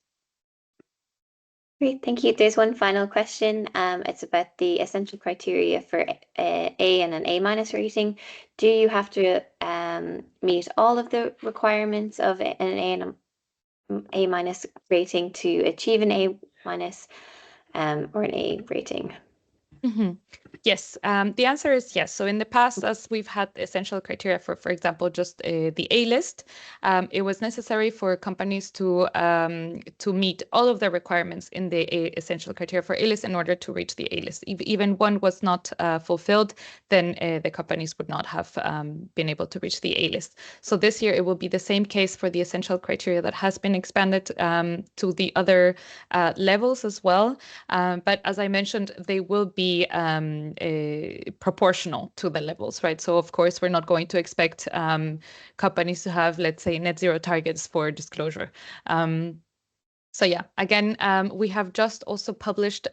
Great, thank you. There's one final question. It's about the essential criteria for A and an A- rating. Do you have to meet all of the requirements of an A and an A- rating to achieve an A- or an A rating? Yes, the answer is yes. So in the past, as we've had essential criteria for example, just the A list, it was necessary for companies to meet all of the requirements in the essential criteria for A list in order to reach the A list. If even one was not fulfilled, then the companies would not have been able to reach the A list. So this year it will be the same case for the essential criteria that has been expanded to the other levels as well. But as I mentioned, they will be proportional to the levels, right? So of course, we're not going to expect companies to have, let's say, net zero targets for disclosure. So yeah, again, we have just also published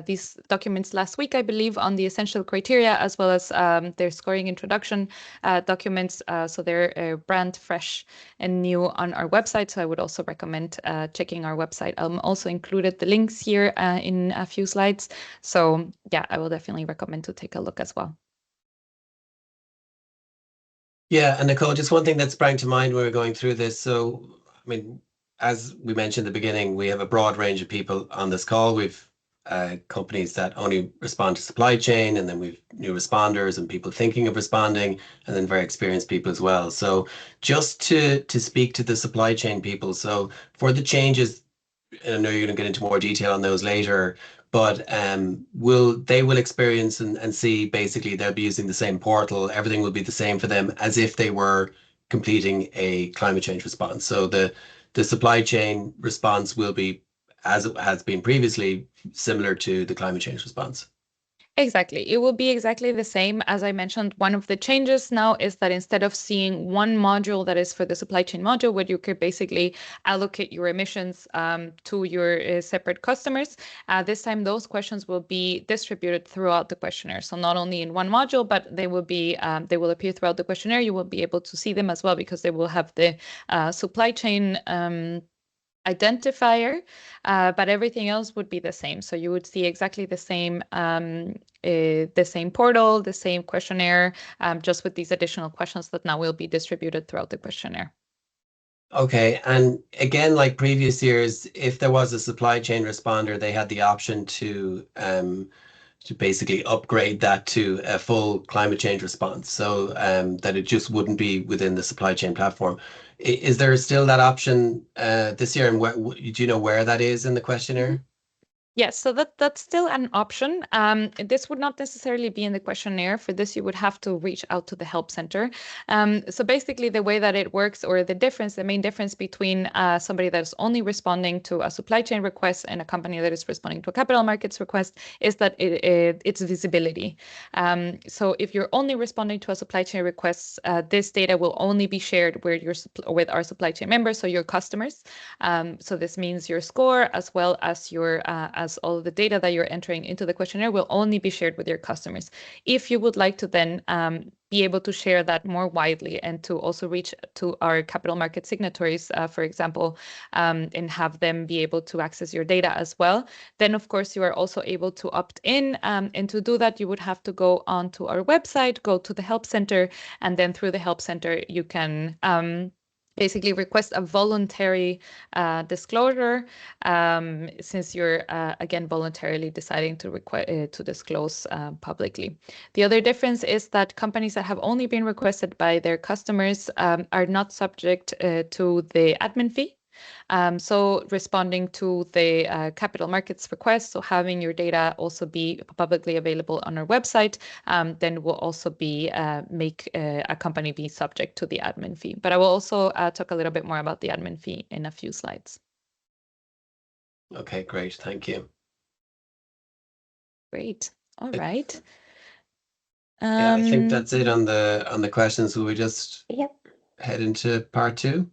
these documents last week, I believe, on the essential criteria, as well as their scoring introduction documents. So they're brand fresh and new on our website. So I would also recommend checking our website. Also included the links here in a few slides. So yeah, I will definitely recommend to take a look as well. Yeah, and Nicole, just one thing that sprang to mind when we were going through this. So, I mean, as we mentioned at the beginning, we have a broad range of people on this call. We've companies that only respond to supply chain, and then we've new responders and people thinking of responding, and then very experienced people as well. So, just to speak to the supply chain people. So, for the changes, and I know you're going to get into more detail on those later, but will experience and see basically they'll be using the same portal. Everything will be the same for them as if they were completing a climate change response. So the supply chain response will be, as it has been previously, similar to the climate change response. Exactly. It will be exactly the same. As I mentioned, one of the changes now is that instead of seeing one module that is for the supply chain module, where you could basically allocate your emissions to your separate customers, this time those questions will be distributed throughout the questionnaire. So not only in one module, but they will appear throughout the questionnaire. You will be able to see them as well because they will have the supply chain identifier, but everything else would be the same. So you would see exactly the same portal, the same questionnaire, just with these additional questions that now will be distributed throughout the questionnaire. Okay, and again, like previous years, if there was a supply chain responder, they had the option to basically upgrade that to a full climate change response, so that it just wouldn't be within the supply chain platform. Is there still that option this year, and do you know where that is in the questionnaire? Yes, so that's still an option. This would not necessarily be in the questionnaire. For this, you would have to reach out to the help center. So basically, the way that it works, or the main difference between somebody that is only responding to a supply chain request and a company that is responding to a capital markets request, is that it's visibility. So if you're only responding to a supply chain request, this data will only be shared with our supply chain members, so your customers. So this means your score, as well as as all of the data that you're entering into the questionnaire, will only be shared with your customers. If you would like to then be able to share that more widely and to also reach to our capital market signatories, for example, and have them be able to access your data as well, then of course you are also able to opt in. And to do that, you would have to go onto our website, go to the help center, and then through the help center, you can basically request a voluntary disclosure, since you're again voluntarily deciding to disclose publicly. The other difference is that companies that have only been requested by their customers are not subject to the admin fee. So responding to the capital markets request, so having your data also be publicly available on our website, then will also make a company be subject to the admin fee. But I will also talk a little bit more about the admin fee in a few slides. Okay, great. Thank you. Great. All right. Yeah, I think that's it on the questions. Will we just Yep. head into part two?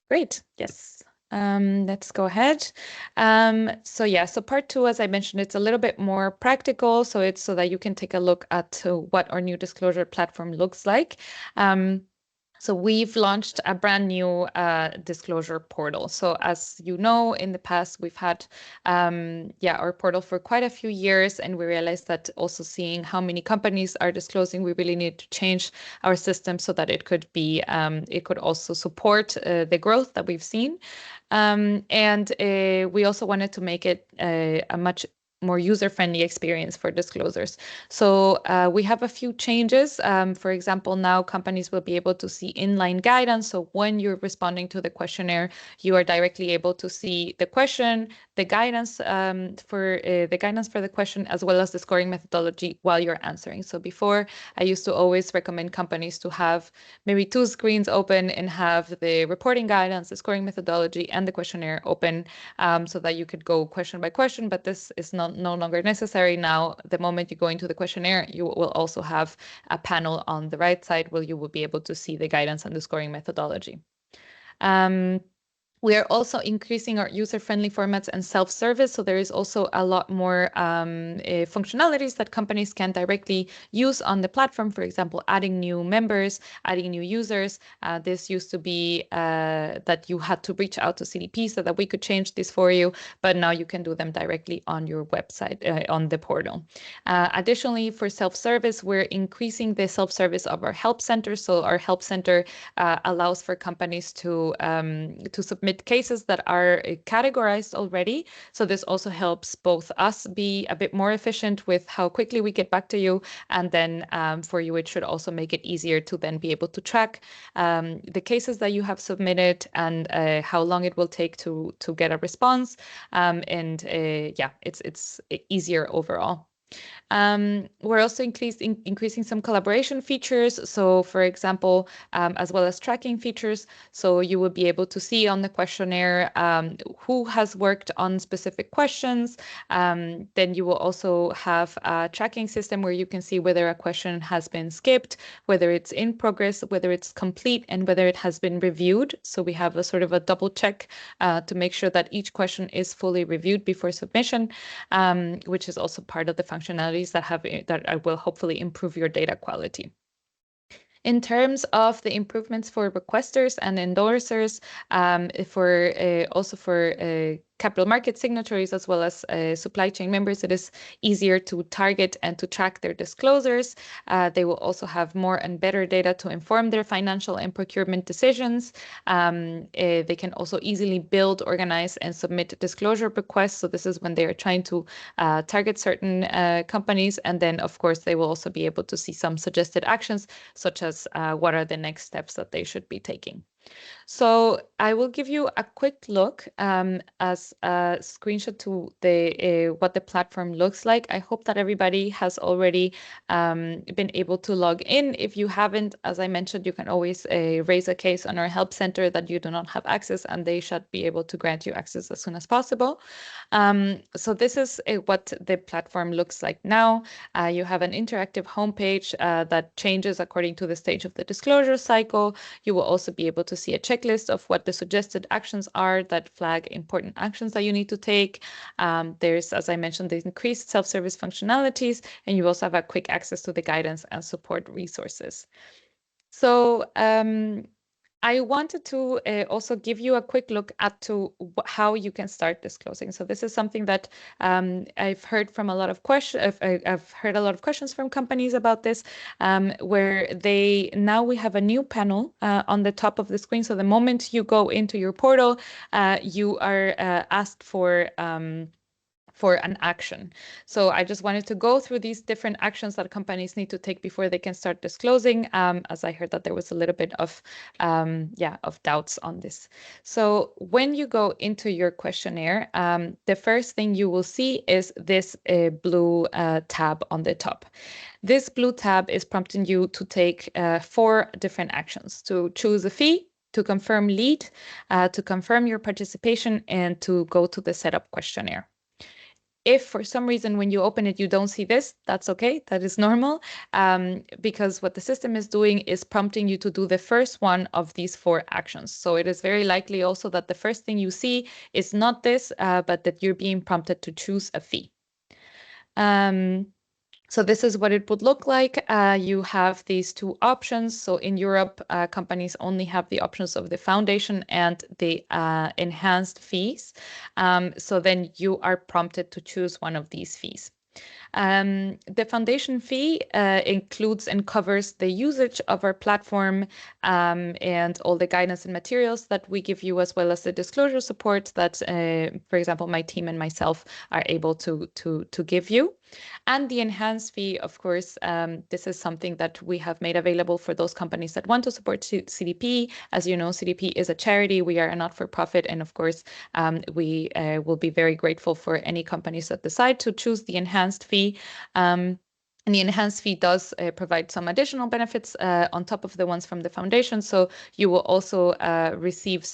Great. Yes. Let's go ahead. So part two, as I mentioned, it's a little bit more practical. So it's so that you can take a look at what our new disclosure platform looks like. So we've launched a brand new disclosure portal. So as you know, in the past, we've had our portal for quite a few years, and we realized that also seeing how many companies are disclosing, we really need to change our system so that it could be it could also support the growth that we've seen. And we also wanted to make it a much more user-friendly experience for disclosures. So we have a few changes. For example, now companies will be able to see inline guidance. So when you're responding to the questionnaire, you are directly able to see the question, the guidance for the question, as well as the scoring methodology while you're answering. So before, I used to always recommend companies to have maybe 2 screens open and have the reporting guidance, the scoring methodology, and the questionnaire open, so that you could go question by question. But this is no longer necessary now. The moment you go into the questionnaire, you will also have a panel on the right side where you will be able to see the guidance and the scoring methodology. We are also increasing our user-friendly formats and self-service. So there is also a lot more functionalities that companies can directly use on the platform. For example, adding new members, adding new users. This used to be that you had to reach out to CDP so that we could change this for you. But now you can do them directly on your website, on the portal. Additionally, for self-service, we're increasing the self-service of our help center. So our help center allows for companies to submit cases that are categorized already. So this also helps both us be a bit more efficient with how quickly we get back to you. And then for you, it should also make it easier to then be able to track the cases that you have submitted and how long it will take to get a response. It's easier overall. We're also increasing some collaboration features. So for example, as well as tracking features. So you will be able to see on the questionnaire who has worked on specific questions. Then you will also have a tracking system where you can see whether a question has been skipped, whether it's in progress, whether it's complete, and whether it has been reviewed. So we have a sort of a double check to make sure that each question is fully reviewed before submission, which is also part of the functionalities that will hopefully improve your data quality. In terms of the improvements for requesters and endorsers, for capital market signatories as well as supply chain members, it is easier to target and to track their disclosures. They will also have more and better data to inform their financial and procurement decisions. They can also easily build, organize, and submit disclosure requests. So this is when they are trying to target certain companies. And then, of course, they will also be able to see some suggested actions, such as what are the next steps that they should be taking. So I will give you a quick look as a screenshot to what the platform looks like. I hope that everybody has already been able to log in. If you haven't, as I mentioned, you can always raise a case on our help center that you do not have access, and they should be able to grant you access as soon as possible. So this is what the platform looks like now. You have an interactive homepage that changes according to the stage of the disclosure cycle. You will also be able to see a checklist of what the suggested actions are that flag important actions that you need to take. There's, as I mentioned, the increased self-service functionalities, and you also have a quick access to the guidance and support resources. So I wanted to also give you a quick look at how you can start disclosing. So this is something that I've heard from a lot of questions. I've heard a lot of questions from companies about this, where now we have a new panel on the top of the screen. So the moment you go into your portal, you are asked for an action. So I just wanted to go through these different actions that companies need to take before they can start disclosing, as I heard that there was a little bit of doubts on this. So when you go into your questionnaire, the first thing you will see is this blue tab on the top. This blue tab is prompting you to take 4 different actions: to choose a fee, to confirm lead, to confirm your participation, and to go to the setup questionnaire. If for some reason when you open it, you don't see this, that's okay. That is normal, because what the system is doing is prompting you to do the first one of these 4 actions. So it is very likely also that the first thing you see is not this, but that you're being prompted to choose a fee. So this is what it would look like. You have these two options. So in Europe, companies only have the options of the foundation and the enhanced fees. So then you are prompted to choose one of these fees. The foundation fee includes and covers the usage of our platform and all the guidance and materials that we give you, as well as the disclosure support that, for example, my team and myself are able to give you. And the enhanced fee, of course, this is something that we have made available for those companies that want to support CDP. As you know, CDP is a charity. We are a not-for-profit. And of course, we will be very grateful for any companies that decide to choose the enhanced fee. And the enhanced fee does provide some additional benefits on top of the ones from the foundation. So you will also receive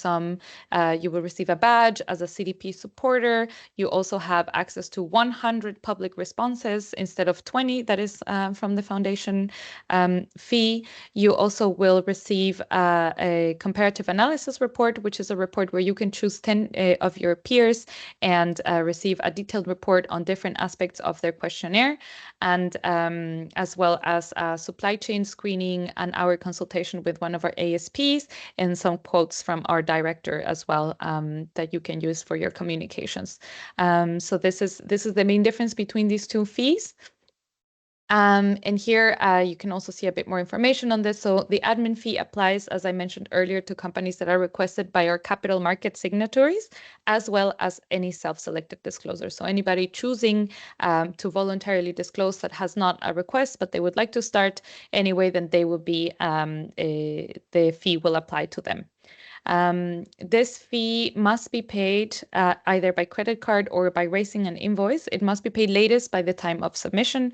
you will receive a badge as a CDP supporter. You also have access to 100 public responses instead of 20 that is from the foundation fee. You also will receive a comparative analysis report, which is a report where you can choose 10 of your peers and receive a detailed report on different aspects of their questionnaire, and as well as supply chain screening and our consultation with one of our ASPs, and some quotes from our director as well that you can use for your communications. So this is the main difference between these two fees. And here you can also see a bit more information on this. So the admin fee applies, as I mentioned earlier, to companies that are requested by our capital market signatories, as well as any self-selected disclosure. So anybody choosing to voluntarily disclose that has not a request, but they would like to start anyway, then they will be the fee will apply to them. This fee must be paid either by credit card or by raising an invoice. It must be paid latest by the time of submission.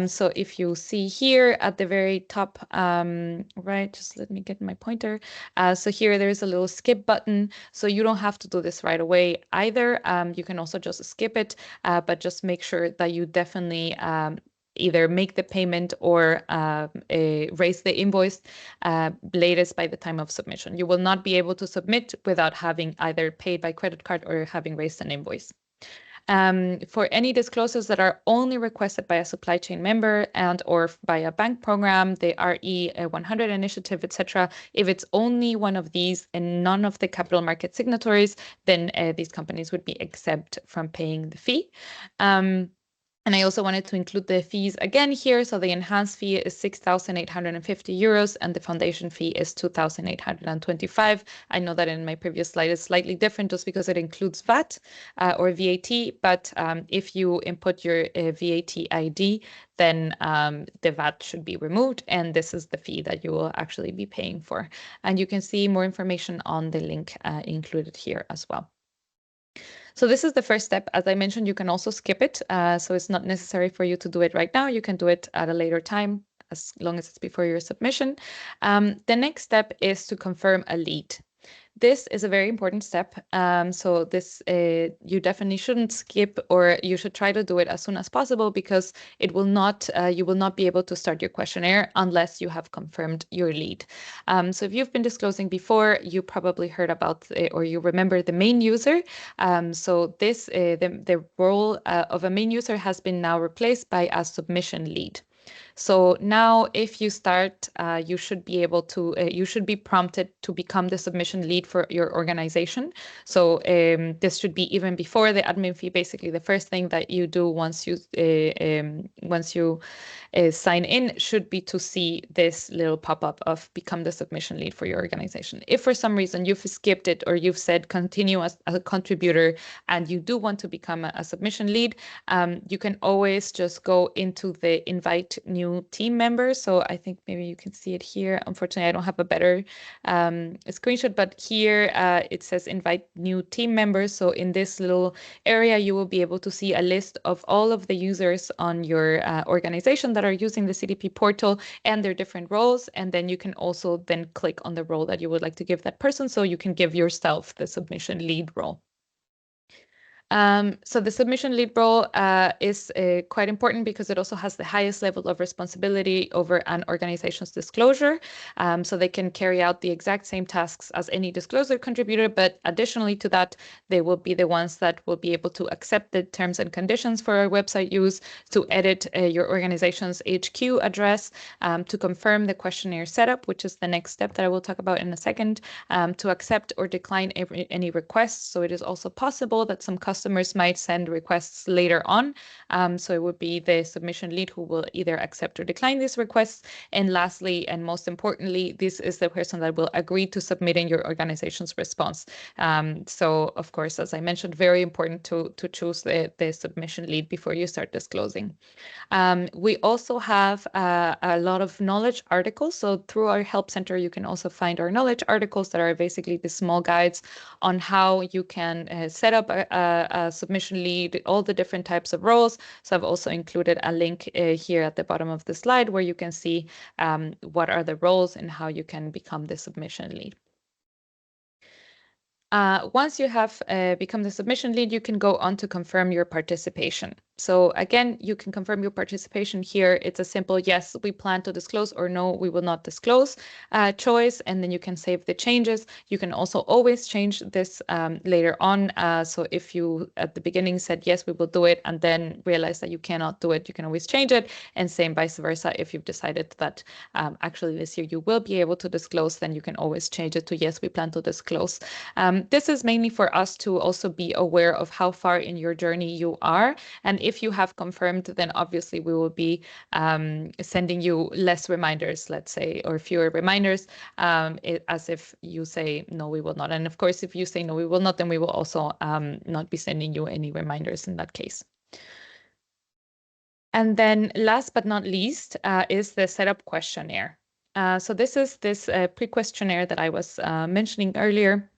So if you see here at the very top, right, just let me get my pointer. So here there is a little skip button. So you don't have to do this right away either. You can also just skip it, but just make sure that you definitely either make the payment or raise the invoice latest by the time of submission. You will not be able to submit without having either paid by credit card or having raised an invoice. For any disclosures that are only requested by a supply chain member and or by a bank program, the RE100 initiative, etc., if it's only one of these and none of the capital market signatories, then these companies would be exempt from paying the fee. And I also wanted to include the fees again here. So the enhanced fee is 6,850 euros and the foundation fee is 2,825. I know that in my previous slide it's slightly different just because it includes VAT or VAT. But if you input your VAT ID, then the VAT should be removed. And this is the fee that you will actually be paying for. And you can see more information on the link included here as well. So this is the first step. As I mentioned, you can also skip it. So it's not necessary for you to do it right now. You can do it at a later time, as long as it's before your submission. The next step is to confirm a lead. This is a very important step. So this you definitely shouldn't skip, or you should try to do it as soon as possible, because it will not you will not be able to start your questionnaire unless you have confirmed your lead. So if you've been disclosing before, you probably heard about or you remember the main user. So this the role of a main user has been now replaced by a submission lead. So now if you start, you should be able to, you should be prompted to become the submission lead for your organization. So this should be even before the admin fee. Basically, the first thing that you do once you sign in should be to see this little pop-up of become the submission lead for your organization. If for some reason you've skipped it or you've said continue as a contributor and you do want to become a submission lead, you can always just go into the invite new team members. So I think maybe you can see it here. Unfortunately, I don't have a better screenshot, but here it says invite new team members. So in this little area, you will be able to see a list of all of the users on your organization that are using the CDP portal and their different roles. And then you can also then click on the role that you would like to give that person. So you can give yourself the submission lead role. So the submission lead role is quite important because it also has the highest level of responsibility over an organization's disclosure. So they can carry out the exact same tasks as any disclosure contributor, but additionally to that, they will be the ones that will be able to accept the terms and conditions for our website use, to edit your organization's HQ address, to confirm the questionnaire setup, which is the next step that I will talk about in a second, to accept or decline any requests. So it is also possible that some customers might send requests later on. So it would be the submission lead who will either accept or decline these requests. And lastly, and most importantly, this is the person that will agree to submitting your organization's response. So of course, as I mentioned, very important to choose the submission lead before you start disclosing. We also have a lot of knowledge articles. So through our help center, you can also find our knowledge articles that are basically the small guides on how you can set up a submission lead, all the different types of roles. So I've also included a link here at the bottom of the slide where you can see what are the roles and how you can become the submission lead. Once you have become the submission lead, you can go on to confirm your participation. So again, you can confirm your participation here. It's a simple yes, we plan to disclose, or no, we will not disclose choice, and then you can save the changes. You can also always change this later on. So if you at the beginning said yes, we will do it, and then realize that you cannot do it, you can always change it, and same vice versa. If you've decided that actually this year you will be able to disclose, then you can always change it to yes, we plan to disclose. This is mainly for us to also be aware of how far in your journey you are. And if you have confirmed, then obviously we will be sending you less reminders, let's say, or fewer reminders, as if you say, no, we will not. And of course, if you say, no, we will not, then we will also not be sending you any reminders in that case. And then last but not least is the setup questionnaire. So this is this pre-questionnaire that I was mentioning earlier.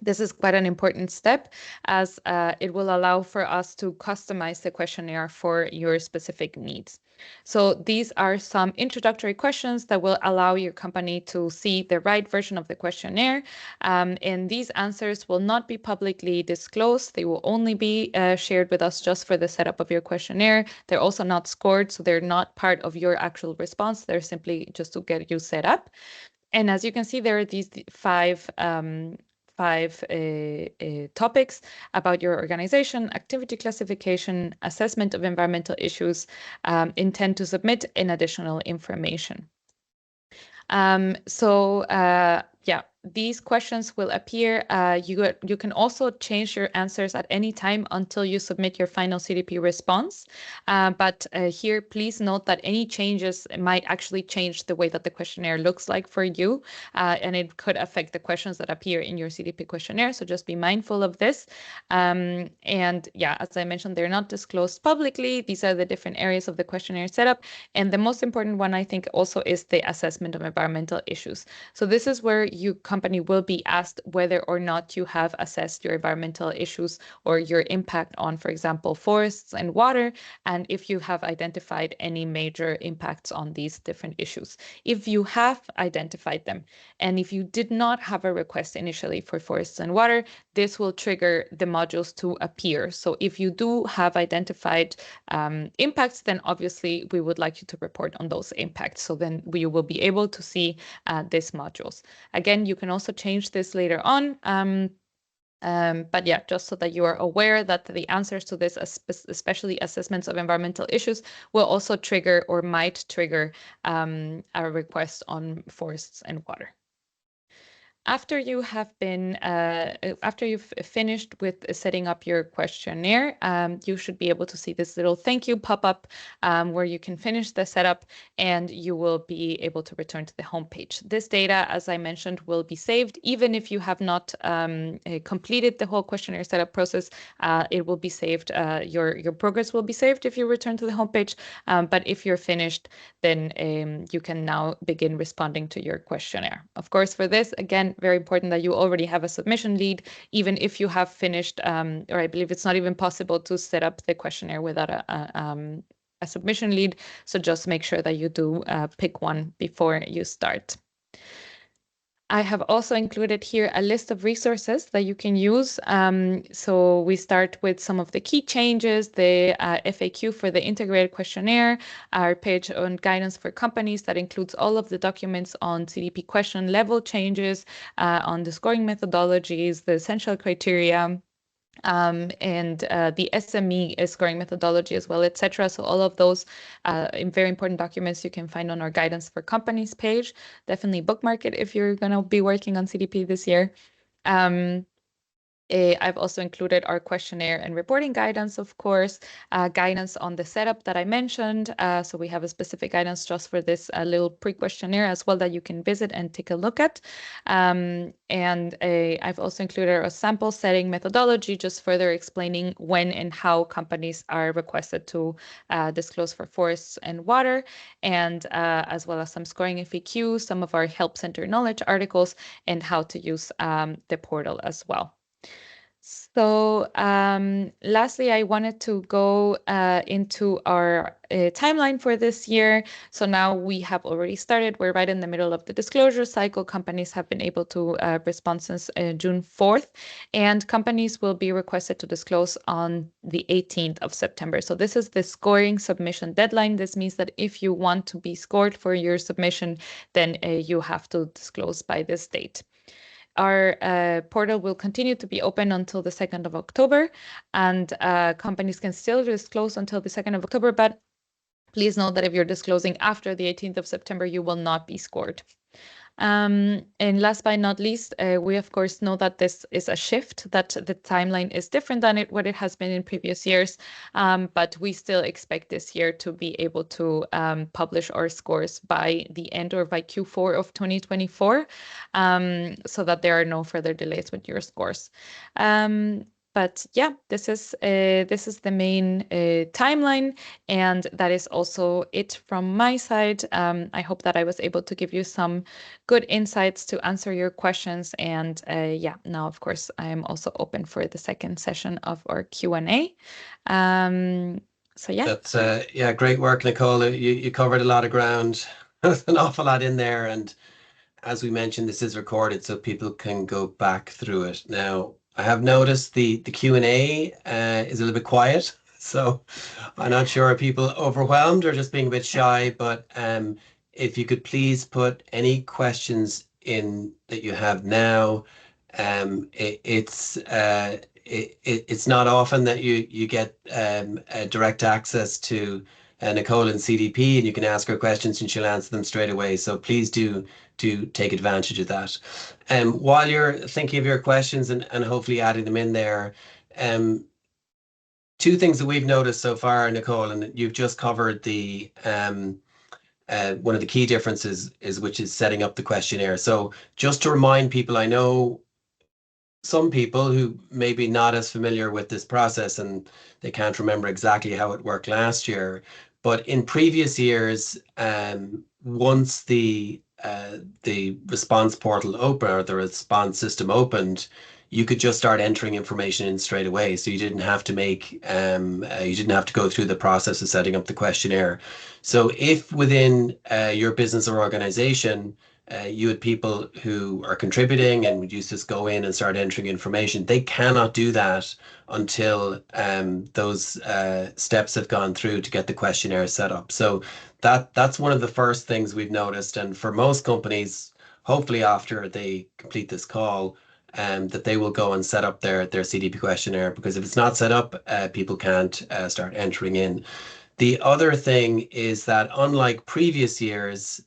This is quite an important step, as it will allow for us to customize the questionnaire for your specific needs. So these are some introductory questions that will allow your company to see the right version of the questionnaire. And these answers will not be publicly disclosed. They will only be shared with us just for the setup of your questionnaire. They're also not scored, so they're not part of your actual response. They're simply just to get you set up. And as you can see, there are these five topics about your organization: activity classification, assessment of environmental issues, intent to submit, and additional information. Yeah, these questions will appear. You can also change your answers at any time until you submit your final CDP response. But here, please note that any changes might actually change the way that the questionnaire looks like for you, and it could affect the questions that appear in your CDP questionnaire. So just be mindful of this. And yeah, as I mentioned, they're not disclosed publicly. These are the different areas of the questionnaire setup. And the most important one, I think, also is the assessment of environmental issues. So this is where your company will be asked whether or not you have assessed your environmental issues or your impact on, for example, forests and water, and if you have identified any major impacts on these different issues. If you have identified them, and if you did not have a request initially for forests and water, this will trigger the modules to appear. So if you do have identified impacts, then obviously we would like you to report on those impacts. So then we will be able to see these modules. Again, you can also change this later on. But yeah, just so that you are aware that the answers to this, especially assessments of environmental issues, will also trigger or might trigger a request on forests and water. After you have been, after you've finished with setting up your questionnaire, you should be able to see this little thank you pop up where you can finish the setup, and you will be able to return to the homepage. This data, as I mentioned, will be saved even if you have not completed the whole questionnaire setup process. It will be saved. Your progress will be saved if you return to the homepage. But if you're finished, then you can now begin responding to your questionnaire. Of course, for this, again, very important that you already have a submission lead, even if you have finished, or I believe it's not even possible to set up the questionnaire without a submission lead. So just make sure that you do pick one before you start. I have also included here a list of resources that you can use. So we start with some of the key changes, the FAQ for the integrated questionnaire, our page on guidance for companies that includes all of the documents on CDP question level changes, on the scoring methodologies, the essential criteria, and the SME scoring methodology as well, etc. So all of those very important documents you can find on our guidance for companies page. Definitely bookmark it if you're going to be working on CDP this year. I've also included our questionnaire and reporting guidance, of course, guidance on the setup that I mentioned. So we have a specific guidance just for this little pre-questionnaire as well that you can visit and take a look at. And I've also included a sample setting methodology, just further explaining when and how companies are requested to disclose for forests and water, and as well as some scoring FAQs, some of our help center knowledge articles, and how to use the portal as well. So lastly, I wanted to go into our timeline for this year. So now we have already started. We're right in the middle of the disclosure cycle. Companies have been able to respond since June 4th, and companies will be requested to disclose on the 18th of September. So this is the scoring submission deadline. This means that if you want to be scored for your submission, then you have to disclose by this date. Our portal will continue to be open until the 2nd of October, and companies can still disclose until the 2nd of October, but please note that if you're disclosing after the 18th of September, you will not be scored. And last but not least, we of course know that this is a shift, that the timeline is different than what it has been in previous years, but we still expect this year to be able to publish our scores by the end or by Q4 of 2024, so that there are no further delays with your scores. But yeah, this is the main timeline, and that is also it from my side. I hope that I was able to give you some good insights to answer your questions. And yeah, now of course I am also open for the second session of our Q&A. So yeah, that's yeah, great work, Nicole. You covered a lot of ground. There's an awful lot in there, and as we mentioned, this is recorded so people can go back through it. Now, I have noticed the Q&A is a little bit quiet, so I'm not sure are people overwhelmed or just being a bit shy, but if you could please put any questions in that you have now. It's not often that you get direct access to Nicole in CDP, and you can ask her questions and she'll answer them straight away. So please do take advantage of that. While you're thinking of your questions and hopefully adding them in there, two things that we've noticed so far, Nicole, and you've just covered the one of the key differences which is setting up the questionnaire. So just to remind people, I know some people who may be not as familiar with this process and they can't remember exactly how it worked last year, but in previous years, once the response portal opened or the response system opened, you could just start entering information in straight away. So you didn't have to go through the process of setting up the questionnaire. So if within your business or organization, you had people who are contributing and would just go in and start entering information, they cannot do that until those steps have gone through to get the questionnaire set up. So that's one of the first things we've noticed. And for most companies, hopefully after they complete this call, that they will go and set up their CDP questionnaire, because if it's not set up, people can't start entering in. The other thing is that unlike previous years,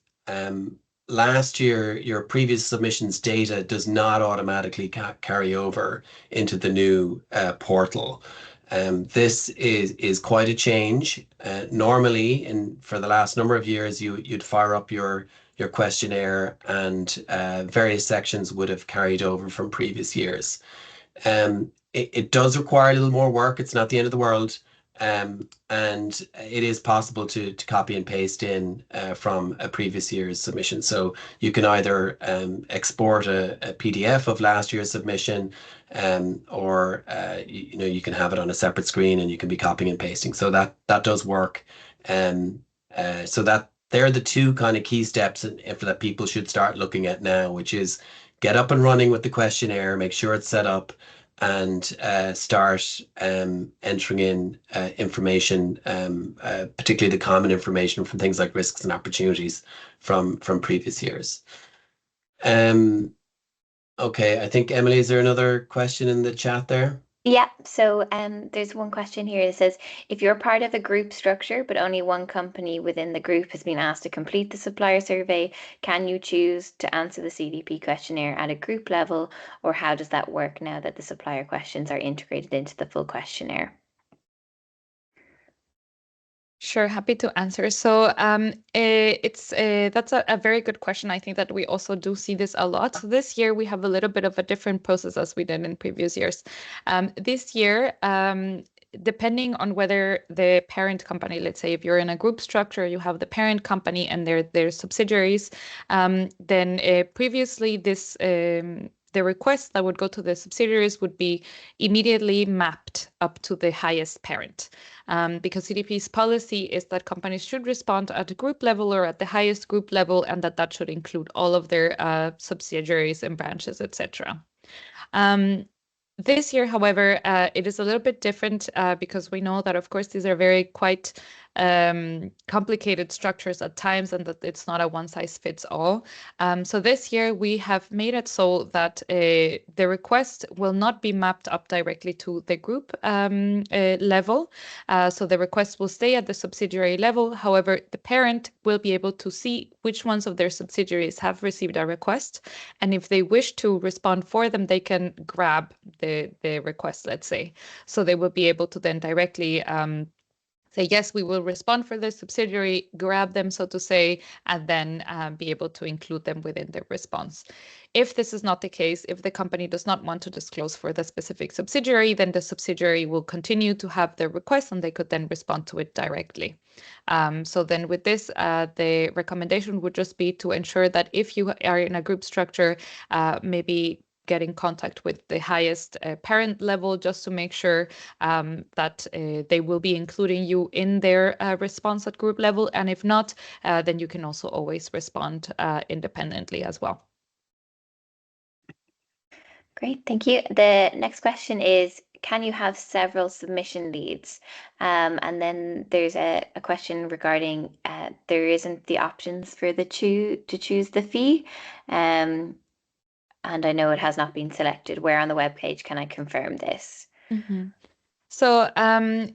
last year, your previous submissions data does not automatically carry over into the new portal. This is quite a change. Normally, for the last number of years, you'd fire up your questionnaire and various sections would have carried over from previous years. It does require a little more work. It's not the end of the world. And it is possible to copy and paste in from a previous year's submission. So you can either export a PDF of last year's submission, or you can have it on a separate screen and you can be copying and pasting. So that does work. So they're the two kind of key steps that people should start looking at now, which is get up and running with the questionnaire, make sure it's set up, and start entering in information, particularly the common information from things like risks and opportunities from previous years. Okay, I think, Emily, is there another question in the chat there? Yeah, so there's one question here that says, if you're part of a group structure, but only one company within the group has been asked to complete the supplier survey, can you choose to answer the CDP questionnaire at a group level, or how does that work now that the supplier questions are integrated into the full questionnaire? Sure, happy to answer. So that's a very good question. I think that we also do see this a lot. So this year we have a little bit of a different process as we did in previous years. This year, depending on whether the parent company, let's say if you're in a group structure, you have the parent company and their subsidiaries, then previously this the requests that would go to the subsidiaries would be immediately mapped up to the highest parent. Because CDP's policy is that companies should respond at a group level or at the highest group level, and that should include all of their subsidiaries and branches, etc. This year, however, it is a little bit different because we know that, of course, these are very quite complicated structures at times, and that it's not a one-size-fits-all. So this year we have made it so that the request will not be mapped up directly to the group level. So the request will stay at the subsidiary level. However, the parent will be able to see which ones of their subsidiaries have received a request. And if they wish to respond for them, they can grab the request, let's say. So they will be able to then directly say, yes, we will respond for the subsidiary, grab them, so to say, and then be able to include them within the response. If this is not the case, if the company does not want to disclose for the specific subsidiary, then the subsidiary will continue to have their request and they could then respond to it directly. So then with this, the recommendation would just be to ensure that if you are in a group structure, maybe get in contact with the highest parent level just to make sure that they will be including you in their response at group level. And if not, then you can also always respond independently as well. Great, thank you. The next question is, can you have several submission leads? And then there's a question regarding there isn't the options for to choose the fee. And I know it has not been selected. Where on the webpage can I confirm this? Mm-hmm. So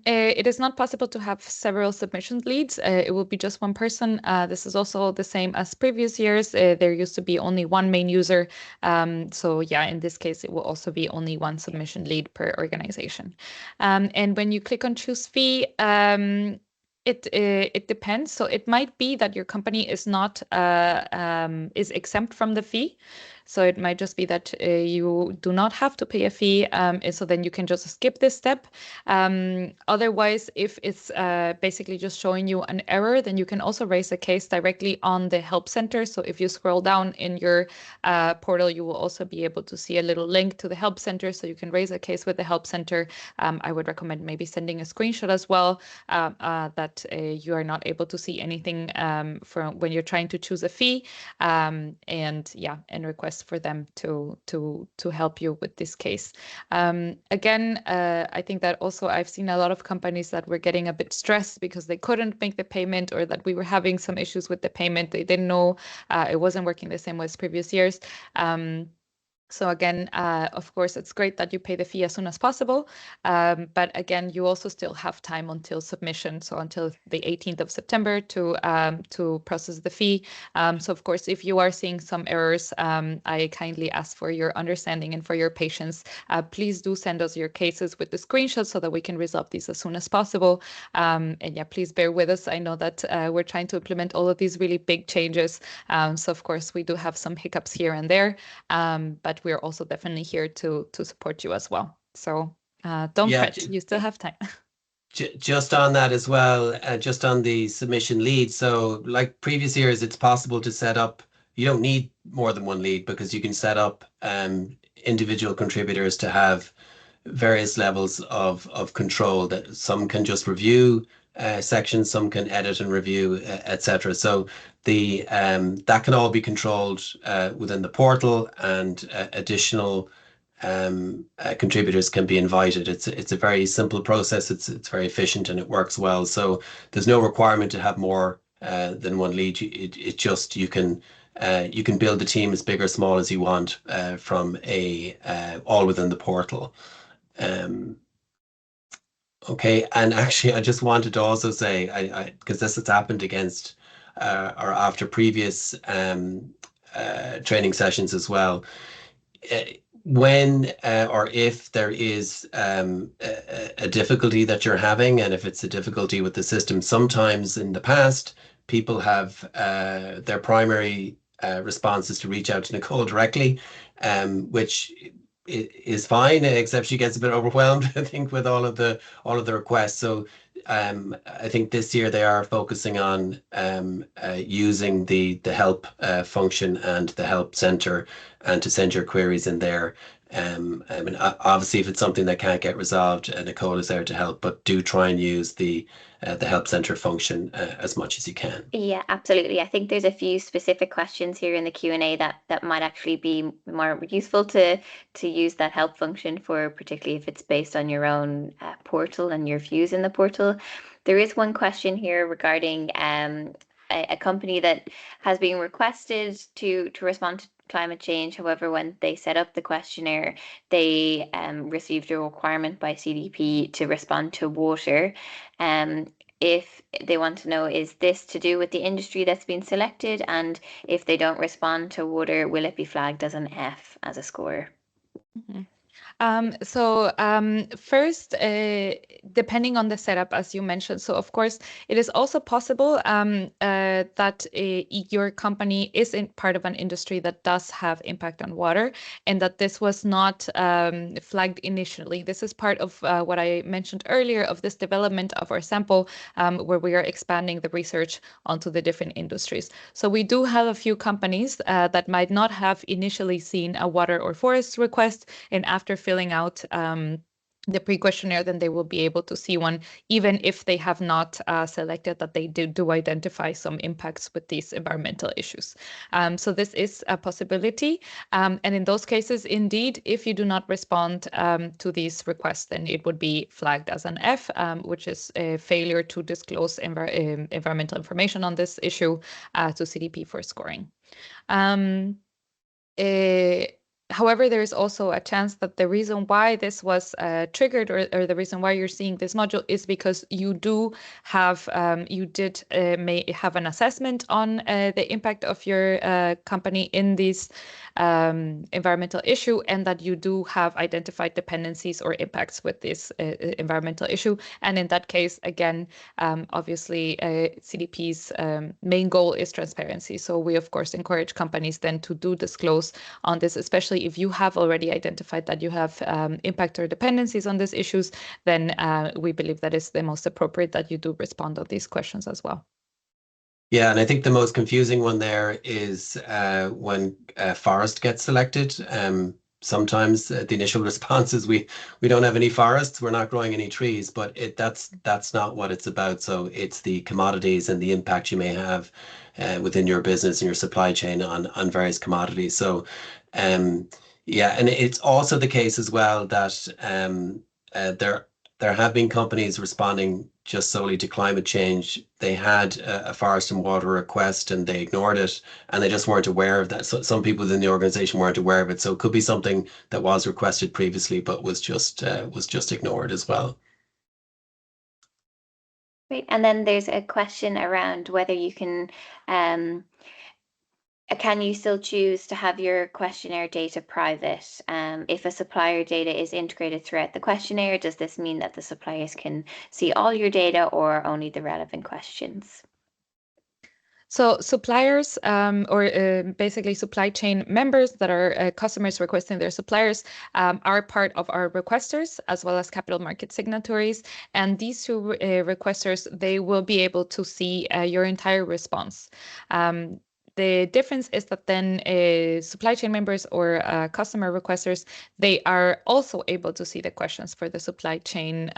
it is not possible to have several submission leads. It will be just one person. This is also the same as previous years. There used to be only one main user. So yeah, in this case, it will also be only one submission lead per organization. And when you click on choose fee, it depends. So it might be that your company is not is exempt from the fee. So it might just be that you do not have to pay a fee. So then you can just skip this step. Otherwise, if it's basically just showing you an error, then you can also raise a case directly on the help center. So if you scroll down in your portal, you will also be able to see a little link to the help center. So you can raise a case with the help center. I would recommend maybe sending a screenshot as well that you are not able to see anything from when you're trying to choose a fee. And request for them to help you with this case. Again, I think that also I've seen a lot of companies that were getting a bit stressed because they couldn't make the payment, or that we were having some issues with the payment. They didn't know it wasn't working the same way as previous years. So again, of course, it's great that you pay the fee as soon as possible. But again, you also still have time until submission, so until the 18th of September to process the fee. So of course, if you are seeing some errors, I kindly ask for your understanding and for your patience. Please do send us your cases with the screenshots so that we can resolve these as soon as possible. And yeah, please bear with us. I know that we're trying to implement all of these really big changes. So of course, we do have some hiccups here and there, but we're also definitely here to support you as well. So don't fret, you still have time. Just on that as well, just on the submission lead. So like previous years, it's possible to set up, you don't need more than one lead because you can set up individual contributors to have various levels of control. That some can just review sections, some can edit and review, etc. So that can all be controlled within the portal, and additional contributors can be invited. It's a very simple process. It's very efficient and it works well. So there's no requirement to have more than one lead. It just you can build the team as big or small as you want from all within the portal. Okay, and actually, I just wanted to also say, because this has happened against or after previous training sessions as well. When or if there is a difficulty that you're having, and if it's a difficulty with the system, sometimes in the past, people have their primary response is to reach out to Nicole directly, which is fine, except she gets a bit overwhelmed, I think, with all of the requests. So I think this year they are focusing on using the help function and the help center, and to send your queries in there. I mean, obviously, if it's something that can't get resolved, Nicole is there to help, but do try and use the help center function as much as you can. Yeah, absolutely. I think there's a few specific questions here in the Q&A that might actually be more useful to use that help function for, particularly if it's based on your own portal and your views in the portal. There is one question here regarding a company that has been requested to respond to climate change. However, when they set up the questionnaire, they received a requirement by CDP to respond to water. If they want to know, is this to do with the industry that's been selected? And if they don't respond to water, will it be flagged as an F as a score? Mm-hmm. First, depending on the setup, as you mentioned, so of course, it is also possible that your company is in part of an industry that does have impact on water, and that this was not flagged initially. This is part of what I mentioned earlier of this development of our sample, where we are expanding the research onto the different industries. So we do have a few companies that might not have initially seen a water or forest request, and after filling out the pre-questionnaire, then they will be able to see one, even if they have not selected that they do identify some impacts with these environmental issues. So this is a possibility. And in those cases, indeed, if you do not respond to these requests, then it would be flagged as an F, which is a failure to disclose environmental information on this issue to CDP for scoring. However, there is also a chance that the reason why this was triggered, or the reason why you're seeing this module, is because you do have, may have an assessment on the impact of your company in this environmental issue, and that you do have identified dependencies or impacts with this environmental issue. And in that case, again, obviously, CDP's main goal is transparency. So we, of course, encourage companies then to do disclose on this, especially if you have already identified that you have impact or dependencies on these issues, then we believe that is the most appropriate that you do respond on these questions as well. Yeah, and I think the most confusing one there is when forest gets selected. Sometimes the initial response is we don't have any forests, we're not growing any trees, but that's not what it's about. So it's the commodities and the impact you may have within your business and your supply chain on various commodities. So yeah, and it's also the case as well that there have been companies responding just solely to climate change. They had a forest and water request and they ignored it, and they just weren't aware of that. So some people within the organization weren't aware of it. So it could be something that was requested previously, but was just ignored as well. Great. And then there's a question around whether you can you still choose to have your questionnaire data private? If a supplier data is integrated throughout the questionnaire, does this mean that the suppliers can see all your data or only the relevant questions? So suppliers basically supply chain members that are customers requesting their suppliers are part of our requesters, as well as capital market signatories. And these two requesters, they will be able to see your entire response. The difference is that then supply chain members or customer requesters, they are also able to see the questions for the supply chain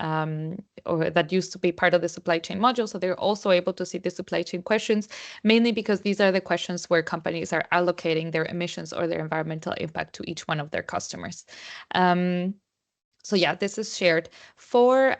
or that used to be part of the supply chain module. So they're also able to see the supply chain questions, mainly because these are the questions where companies are allocating their emissions or their environmental impact to each one of their customers. So yeah, this is shared for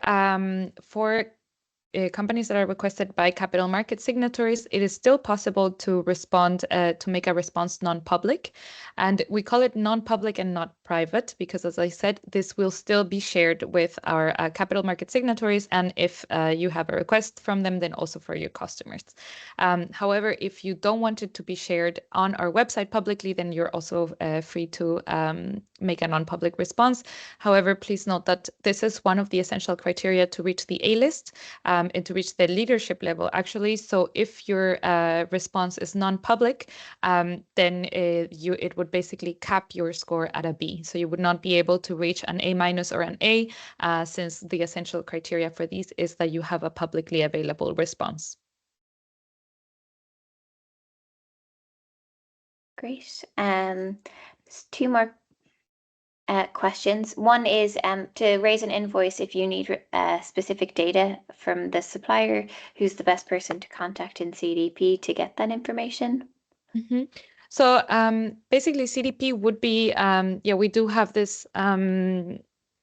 companies that are requested by capital market signatories. It is still possible to respond, to make a response non-public. And we call it non-public and not private because, as I said, this will still be shared with our capital market signatories. And if you have a request from them, then also for your customers. However, if you don't want it to be shared on our website publicly, then you're also free to make a non-public response. However, please note that this is one of the essential criteria to reach the A list. And to reach the leadership level, actually. So if your response is non-public, then it would basically cap your score at a B. So you would not be able to reach an A- or an A, since the essential criteria for these is that you have a publicly available response. Great. Two more questions. One is to raise an invoice if you need specific data from the supplier, who's the best person to contact in CDP to get that information? Mm-hmm. So basically CDP would be, we do have this,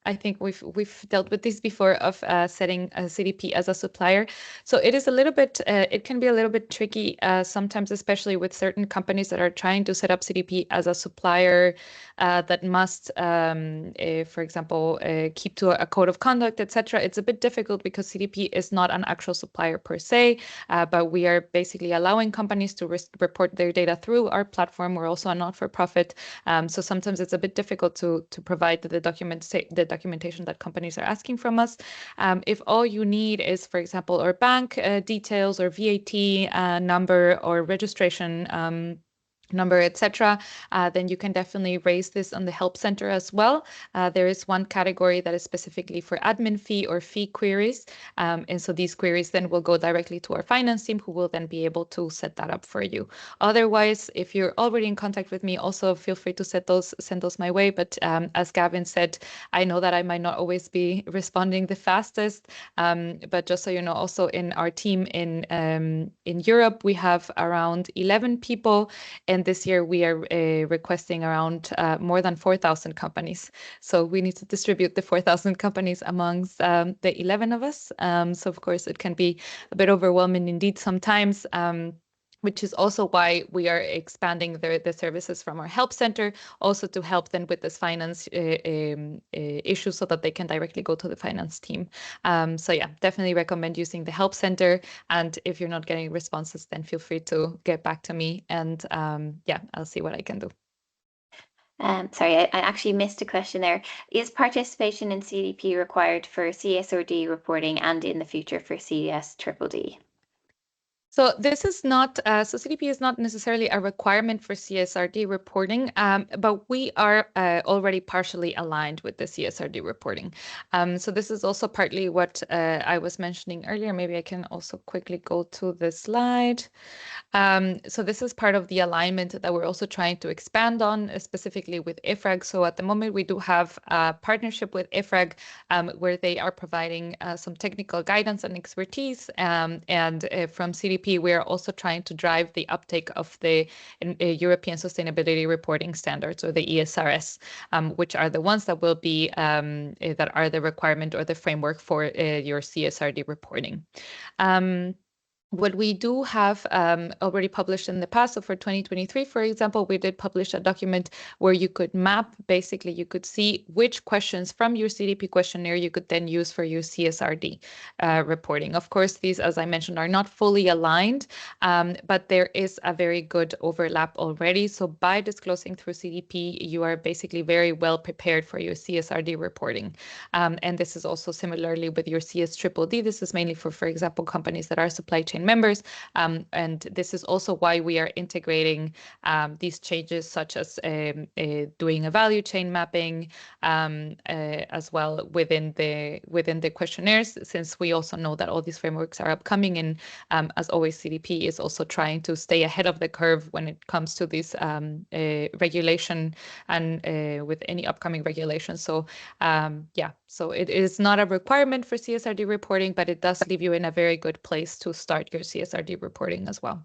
I think we've dealt with this before of setting a CDP as a supplier. So it is a little bit, it can be a little bit tricky sometimes, especially with certain companies that are trying to set up CDP as a supplier that must, for example, keep to a code of conduct, etc. It's a bit difficult because CDP is not an actual supplier per se, but we are basically allowing companies to report their data through our platform. We're also a not-for-profit, so sometimes it's a bit difficult to provide the documentation that companies are asking from us. If all you need is, for example, our bank details or VAT number or registration number, etc., then you can definitely raise this on the help center as well. There is one category that is specifically for admin fee or fee queries. And so these queries then will go directly to our finance team, who will then be able to set that up for you. Otherwise, if you're already in contact with me, also feel free to send those my way. But as Gavin said, I know that I might not always be responding the fastest. But just so you know, also in our team in Europe, we have around 11 people. And this year we are requesting around more than 4,000 companies. So we need to distribute the 4,000 companies amongst the 11 of us. So of course it can be a bit overwhelming indeed sometimes. Which is also why we are expanding the services from our help center, also to help them with this finance issue so that they can directly go to the finance team. So yeah, definitely recommend using the help center. And if you're not getting responses, then feel free to get back to me, and yeah, I'll see what I can do. Sorry, I actually missed a question there. Is participation in CDP required for CSRD reporting and in the future for CSDD? So this is not, so CDP is not necessarily a requirement for CSRD reporting, but we are already partially aligned with the CSRD reporting. So this is also partly what I was mentioning earlier. Maybe I can also quickly go to the slide. So this is part of the alignment that we're also trying to expand on, specifically with IFRAG. So at the moment, we do have a partnership with IFRAG where they are providing some technical guidance and expertise. And from CDP, we are also trying to drive the uptake of the European Sustainability Reporting Standards, or the ESRS, which are the ones that will be, that are the requirement or the framework for your CSRD reporting. What we do have already published in the past, so for 2023, for example, we did publish a document where you could map, basically you could see which questions from your CDP questionnaire you could then use for your CSRD reporting. Of course, these, as I mentioned, are not fully aligned, but there is a very good overlap already. So by disclosing through CDP, you are basically very well prepared for your CSRD reporting. And this is also similarly with your CSDD. This is mainly for example, companies that are supply chain check-in members. And this is also why we are integrating these changes, such as doing a value chain mapping as well within the questionnaires, since we also know that all these frameworks are upcoming. And as always, CDP is also trying to stay ahead of the curve when it comes to this regulation and with any upcoming regulations. So yeah, so it is not a requirement for CSRD reporting, but it does leave you in a very good place to start your CSRD reporting as well.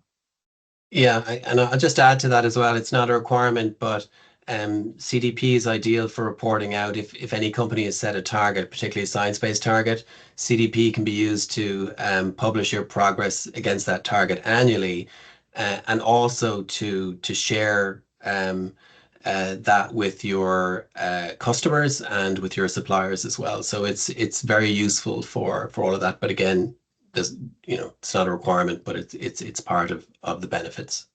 Yeah, and I'll just add to that as well. It's not a requirement, but CDP is ideal for reporting out if any company has set a target, particularly a science-based target. CDP can be used to publish your progress against that target annually, and also to share that with your customers and with your suppliers as well. So it's very useful for all of that. But again, there's, it's not a requirement, but it's part of the benefits.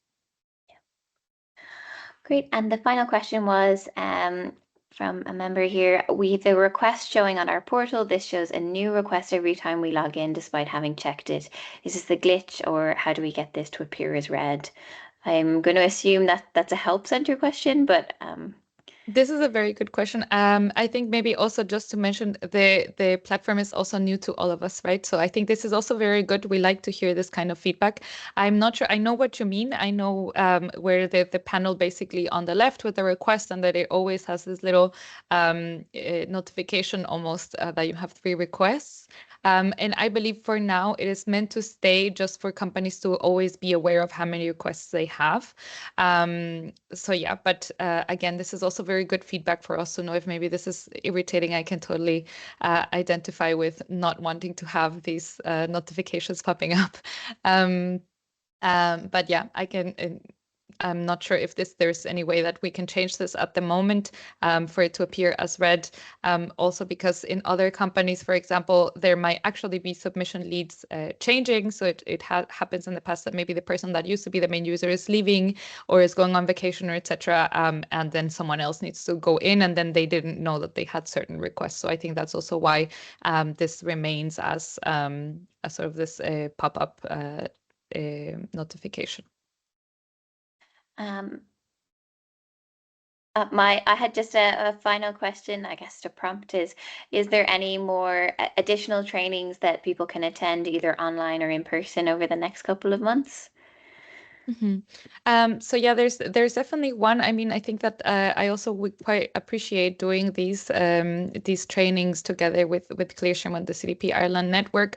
Great. And the final question was from a member here. We have a request showing on our portal. This shows a new request every time we log in, despite having checked it. Is this the glitch, or how do we get this to appear as red? I'm going to assume that that's a help center question, but this is a very good question. I think maybe also just to mention the platform is also new to all of us, right? So I think this is also very good. We like to hear this kind of feedback. I'm not sure. I know what you mean. I know where the panel basically on the left with the request, and that it always has this little notification almost that you have 3 requests. And I believe for now it is meant to stay just for companies to always be aware of how many requests they have. So yeah, but again, this is also very good feedback for us to know if maybe this is irritating. I can totally identify with not wanting to have these notifications popping up. But yeah, I'm not sure if there's any way that we can change this at the moment for it to appear as red. Also because in other companies, for example, there might actually be submission leads changing. So it happens in the past that maybe the person that used to be the main user is leaving or is going on vacation or etc. And then someone else needs to go in, and then they didn't know that they had certain requests. So I think that's also why this remains as sort of this pop-up notification. I had just a final question, I guess, to prompt is there any more additional trainings that people can attend either online or in person over the next couple of months? So yeah, there's definitely one. I mean, I think that I also would quite appreciate doing these trainings together with Clearstream and the CDP Ireland Network.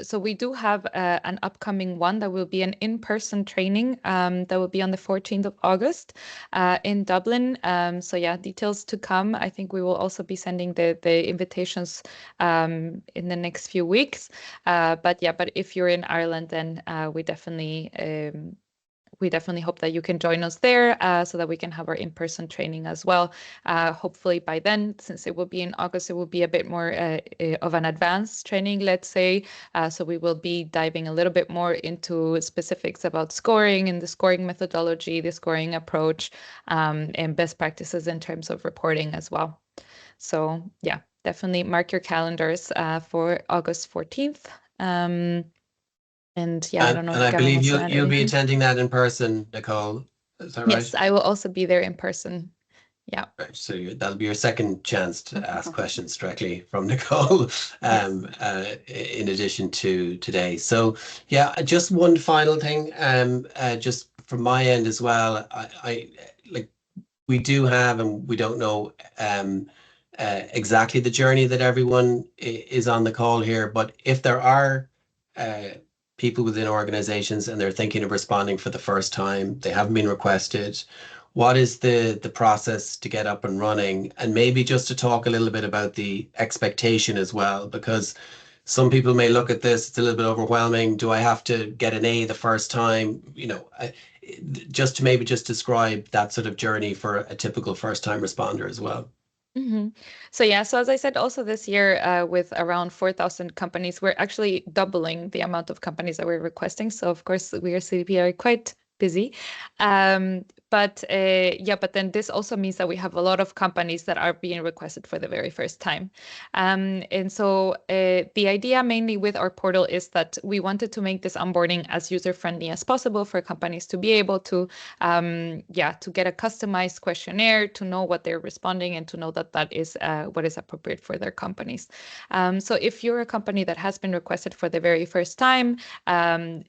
So we do have an upcoming one that will be an in-person training that will be on the 14th of August in Dublin. So yeah, details to come. I think we will also be sending the invitations in the next few weeks. But if you're in Ireland, then we definitely hope that you can join us there so that we can have our in-person training as well. Hopefully by then, since it will be in August, it will be a bit more of an advanced training, let's say. So we will be diving a little bit more into specifics about scoring and the scoring methodology, the scoring approach, and best practices in terms of reporting as well. So yeah, definitely mark your calendars for August 14th. And yeah, I don't know if I Gavin believe wants to add you'll be anything. attending that in person, Nicole. Is that right? Yes, I will also be there in person. Yeah. Right. So that'll be your second chance to ask questions directly from Nicole, in addition to today. So yeah, just one final thing, just from my end as well. I like we do have, and we don't know exactly the journey that everyone is on the call here, but if there are people within organizations and they're thinking of responding for the first time, they haven't been requested, what is the process to get up and running? And maybe just to talk a little bit about the expectation as well, because some people may look at this, it's a little bit overwhelming. Do I have to get an A the first time? Just to maybe just describe that sort of journey for a typical first-time responder as well. So yeah, so as I said, also this year with around 4,000 companies, we're actually doubling the amount of companies that we're requesting. So of course, we at CDP are quite busy. but then this also means that we have a lot of companies that are being requested for the very first time. And so the idea mainly with our portal is that we wanted to make this onboarding as user-friendly as possible for companies to be able to, to get a customized questionnaire, to know what they're responding, and to know that that is what is appropriate for their companies. So if you're a company that has been requested for the very first time,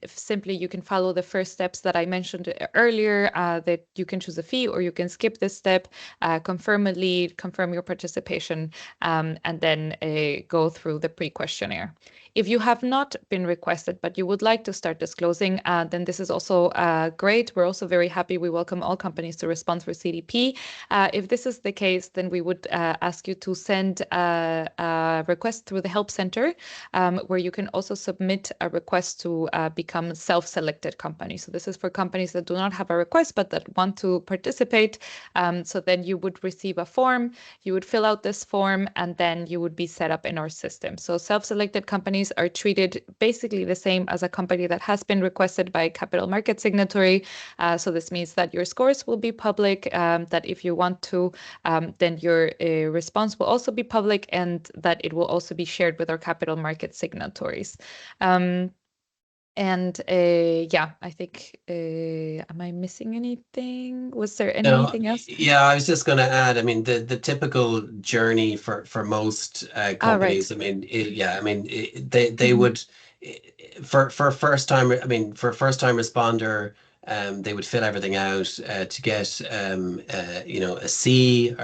simply you can follow the first steps that I mentioned earlier, that you can choose a fee or you can skip this step, confirm a lead, confirm your participation, and then go through the pre-questionnaire. If you have not been requested, but you would like to start disclosing, then this is also great. We're also very happy. We welcome all companies to respond for CDP. If this is the case, then we would ask you to send a request through the Help Center, where you can also submit a request to become self-selected companies. So this is for companies that do not have a request, but that want to participate. So then you would receive a form, you would fill out this form, and then you would be set up in our system. So self-selected companies are treated basically the same as a company that has been requested by a capital market signatory. So this means that your scores will be public, that if you want to, then your response will also be public, and that it will also be shared with our capital market signatories. I think, am I missing anything? Was there anything else? Yeah, I was just going to add, I mean, the typical journey for most companies, Right. I mean, they would, for first time, I mean, for first time responder, they would fill everything out to get, a C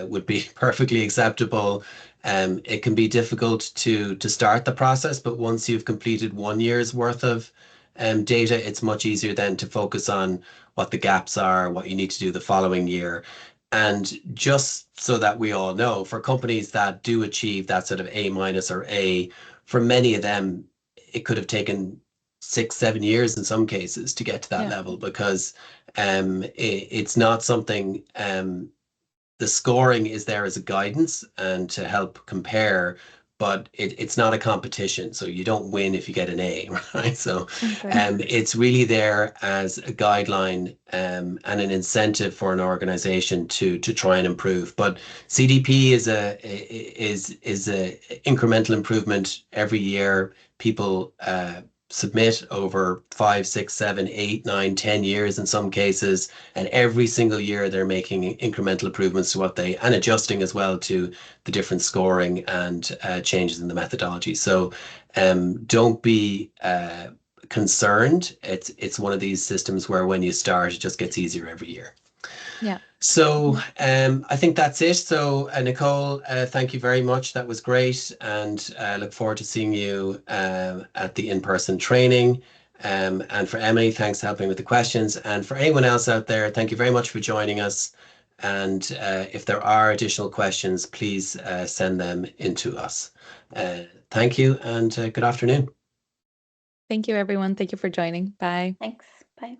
would be perfectly acceptable. It can be difficult to start the process, but once you've completed 1 year's worth of data, it's much easier then to focus on what the gaps are, what you need to do the following year. And just so that we all know, for companies that do achieve that sort of A- or A, for many of them, it could have taken 6-7 years in some cases to get to that level, because it's not something, the scoring is there as a guidance and to help compare, but it's not a competition. So you don't win if you get an A, right? So it's really there as a guideline and an incentive for an organization to try and improve. But CDP is a incremental improvement every year. People submit over 5, 6, 7, 8, 9, 10 years in some cases, and every single year they're making incremental improvements to what they, and adjusting as well to the different scoring and changes in the methodology. So don't be concerned. It's one of these systems where when you start, it just gets easier every year. Yeah. So I think that's it. So Nicole, thank you very much. That was great. And I look forward to seeing you at the in-person training. And for Emily, thanks for helping with the questions. And for anyone else out there, thank you very much for joining us. And if there are additional questions, please send them into us. Thank you and good afternoon. Thank you, everyone. Thank you for joining. Bye. Thanks. Bye.